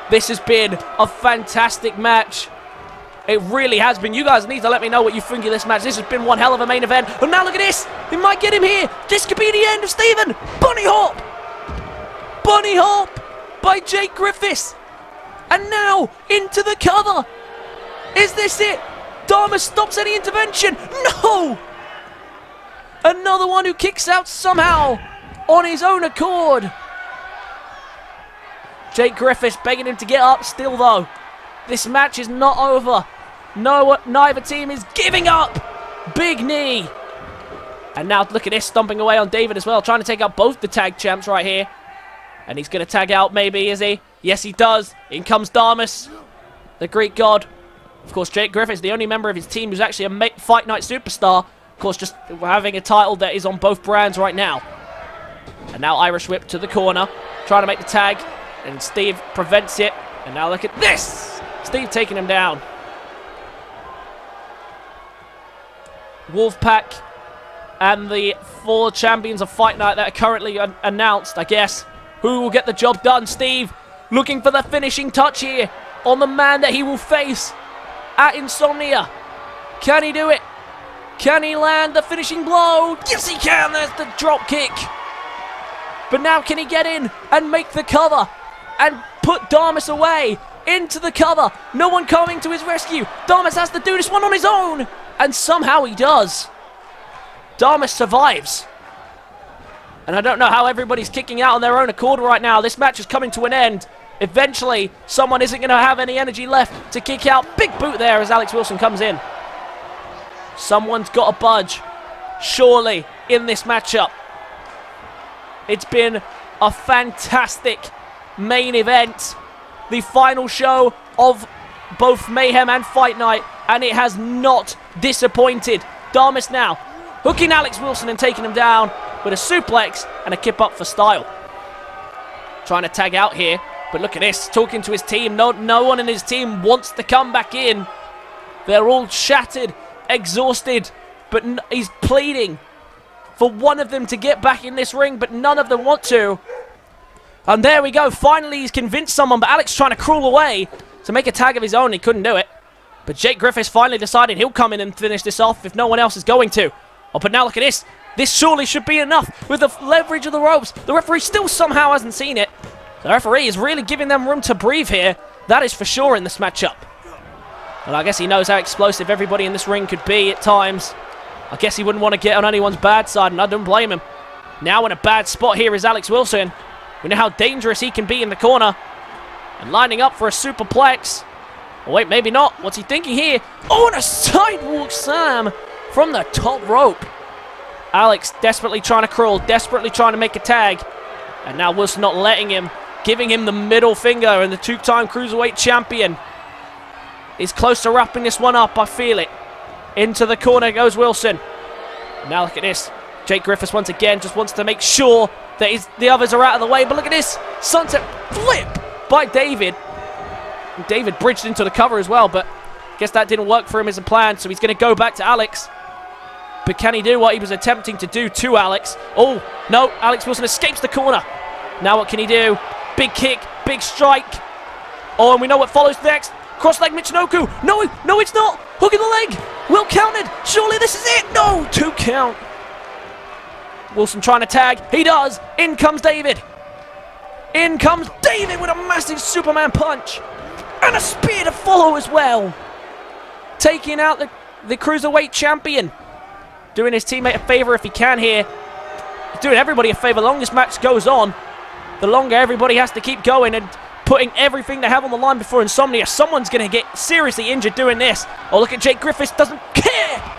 This has been a fantastic match. It really has been. You guys need to let me know what you think of this match. This has been one hell of a main event. And now look at this. He might get him here. This could be the end of Steven. Bunny hop. Bunny hop by Jake Griffiths. And now into the cover. Is this it? Damas stops any intervention. No. Another one who kicks out somehow on his own accord. Jake Griffiths begging him to get up still, though. This match is not over. No, neither team is giving up. Big knee. And now look at this, stomping away on David as well, trying to take out both the tag champs right here. And he's going to tag out maybe, is he? Yes, he does. In comes Damas, the Greek god. Of course, Jake Griffiths, the only member of his team who's actually a Fight Night superstar. Of course, just having a title that is on both brands right now. And now Irish whip to the corner, trying to make the tag. And Steve prevents it. And now look at this. Steve taking him down. Wolfpac and the 4 champions of Fight Night that are currently announced, I guess. Who will get the job done? Steve looking for the finishing touch here on the man that he will face at Insomnia. Can he do it? Can he land the finishing blow? Yes, he can. There's the drop kick. But now can he get in and make the cover and put Damas away into the cover? No one coming to his rescue. Damas has to do this one on his own. And somehow he does. Damas survives. And I don't know how everybody's kicking out on their own accord right now. This match is coming to an end. Eventually, someone isn't going to have any energy left to kick out. Big boot there as Alex Wilson comes in. Someone's got to budge, surely, in this matchup. It's been a fantastic main event. The final show of both Mayhem and Fight Night, and it has not disappointed. Damas now hooking Alex Wilson and taking him down with a suplex and a kip up for style. Trying to tag out here, but look at this, talking to his team. No one in his team wants to come back in. They're all shattered, exhausted, but he's pleading for one of them to get back in this ring, but none of them want to. And there we go, finally he's convinced someone, but Alex trying to crawl away to make a tag of his own. He couldn't do it. But Jake Griffiths finally decided he'll come in and finish this off if no one else is going to. Oh, but now look at this. This surely should be enough with the leverage of the ropes. The referee still somehow hasn't seen it. The referee is really giving them room to breathe here. That is for sure in this matchup. Well, I guess he knows how explosive everybody in this ring could be at times. I guess he wouldn't want to get on anyone's bad side, and I don't blame him. Now in a bad spot here is Alex Wilson. We know how dangerous he can be in the corner. And lining up for a superplex. Oh, wait, maybe not. What's he thinking here? Oh, and a sidewalk slam from the top rope. Alex desperately trying to crawl, desperately trying to make a tag. And now Wilson not letting him, giving him the middle finger, and the two-time Cruiserweight champion is close to wrapping this one up. I feel it. Into the corner goes Wilson. Now look at this. Jake Griffiths once again just wants to make sure that the others are out of the way. But look at this. Sunset flip by David. And David bridged into the cover as well, but I guess that didn't work for him as a plan, so he's going to go back to Alex. But can he do what he was attempting to do to Alex? Oh, no. Alex Wilson escapes the corner. Now what can he do? Big kick, big strike. Oh, and we know what follows next. Cross leg Michinoku. No, no, it's not. Hook in the leg. Well counted. Surely this is it. No, 2 count. Wilson trying to tag. He does. In comes David. In comes David with a massive Superman punch. And a spear to follow as well. Taking out the Cruiserweight champion. Doing his teammate a favor if he can here. He's doing everybody a favor. The longer this match goes on, the longer everybody has to keep going and putting everything they have on the line before Insomnia. Someone's going to get seriously injured doing this. Oh, look at Jake Griffiths. Doesn't care.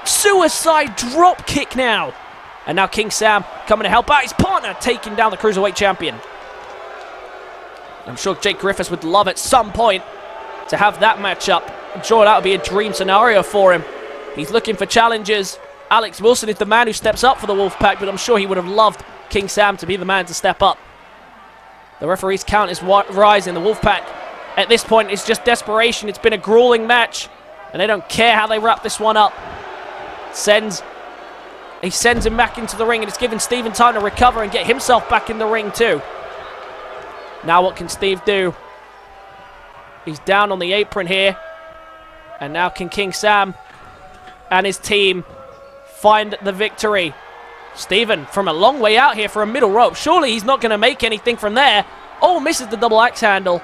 Suicide drop kick now. And now King Sam coming to help out his partner, taking down the Cruiserweight champion. I'm sure Jake Griffiths would love at some point to have that matchup. I'm sure that would be a dream scenario for him. He's looking for challenges. Alex Wilson is the man who steps up for the Wolfpack, but I'm sure he would have loved King Sam to be the man to step up. The referee's count is rising. The Wolfpack at this point is just desperation. It's been a grueling match, and they don't care how they wrap this one up. He sends him back into the ring, and it's given Steven time to recover and get himself back in the ring too. Now what can Steve do? He's down on the apron here. And now can King Sam and his team find the victory? Steven from a long way out here for a middle rope. Surely he's not going to make anything from there. Oh, misses the double axe handle.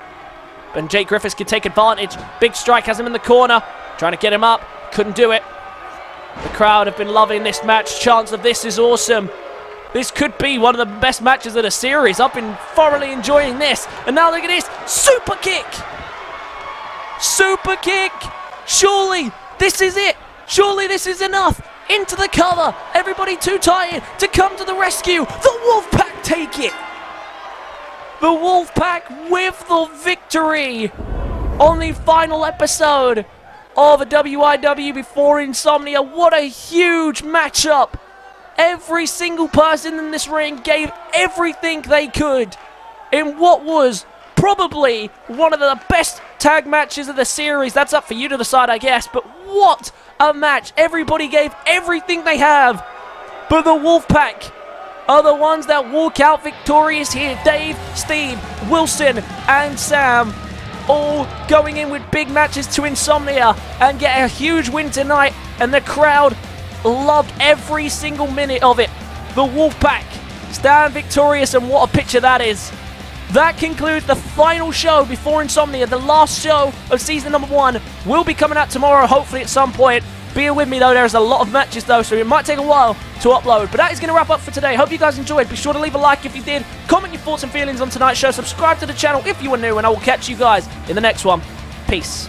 And Jake Griffiths can take advantage. Big strike has him in the corner. Trying to get him up. Couldn't do it. The crowd have been loving this match. Chance of this is awesome. This could be one of the best matches of the series. I've been thoroughly enjoying this. And now look at this. Super kick. Super kick. Surely this is it. Surely this is enough. Into the cover. Everybody too tired to come to the rescue. The Wolfpack take it. The Wolfpack with the victory on the final episode of a WIW before Insomnia. What a huge matchup. Every single person in this ring gave everything they could in what was probably one of the best tag matches of the series. That's up for you to decide, I guess. But what a match. Everybody gave everything they have. But the Wolfpack are the ones that walk out victorious here. Dave, Steve, Wilson, and Sam all going in with big matches to Insomnia and get a huge win tonight, and the crowd loved every single minute of it. The Wolfpac stand victorious, and what a picture that is. That concludes the final show before Insomnia. The last show of season number 1 will be coming out tomorrow, hopefully at some point. Bear with me though, there's a lot of matches though, so it might take a while to upload. But that is going to wrap up for today. Hope you guys enjoyed. Be sure to leave a like if you did. Comment your thoughts and feelings on tonight's show. Subscribe to the channel if you are new, and I will catch you guys in the next one. Peace.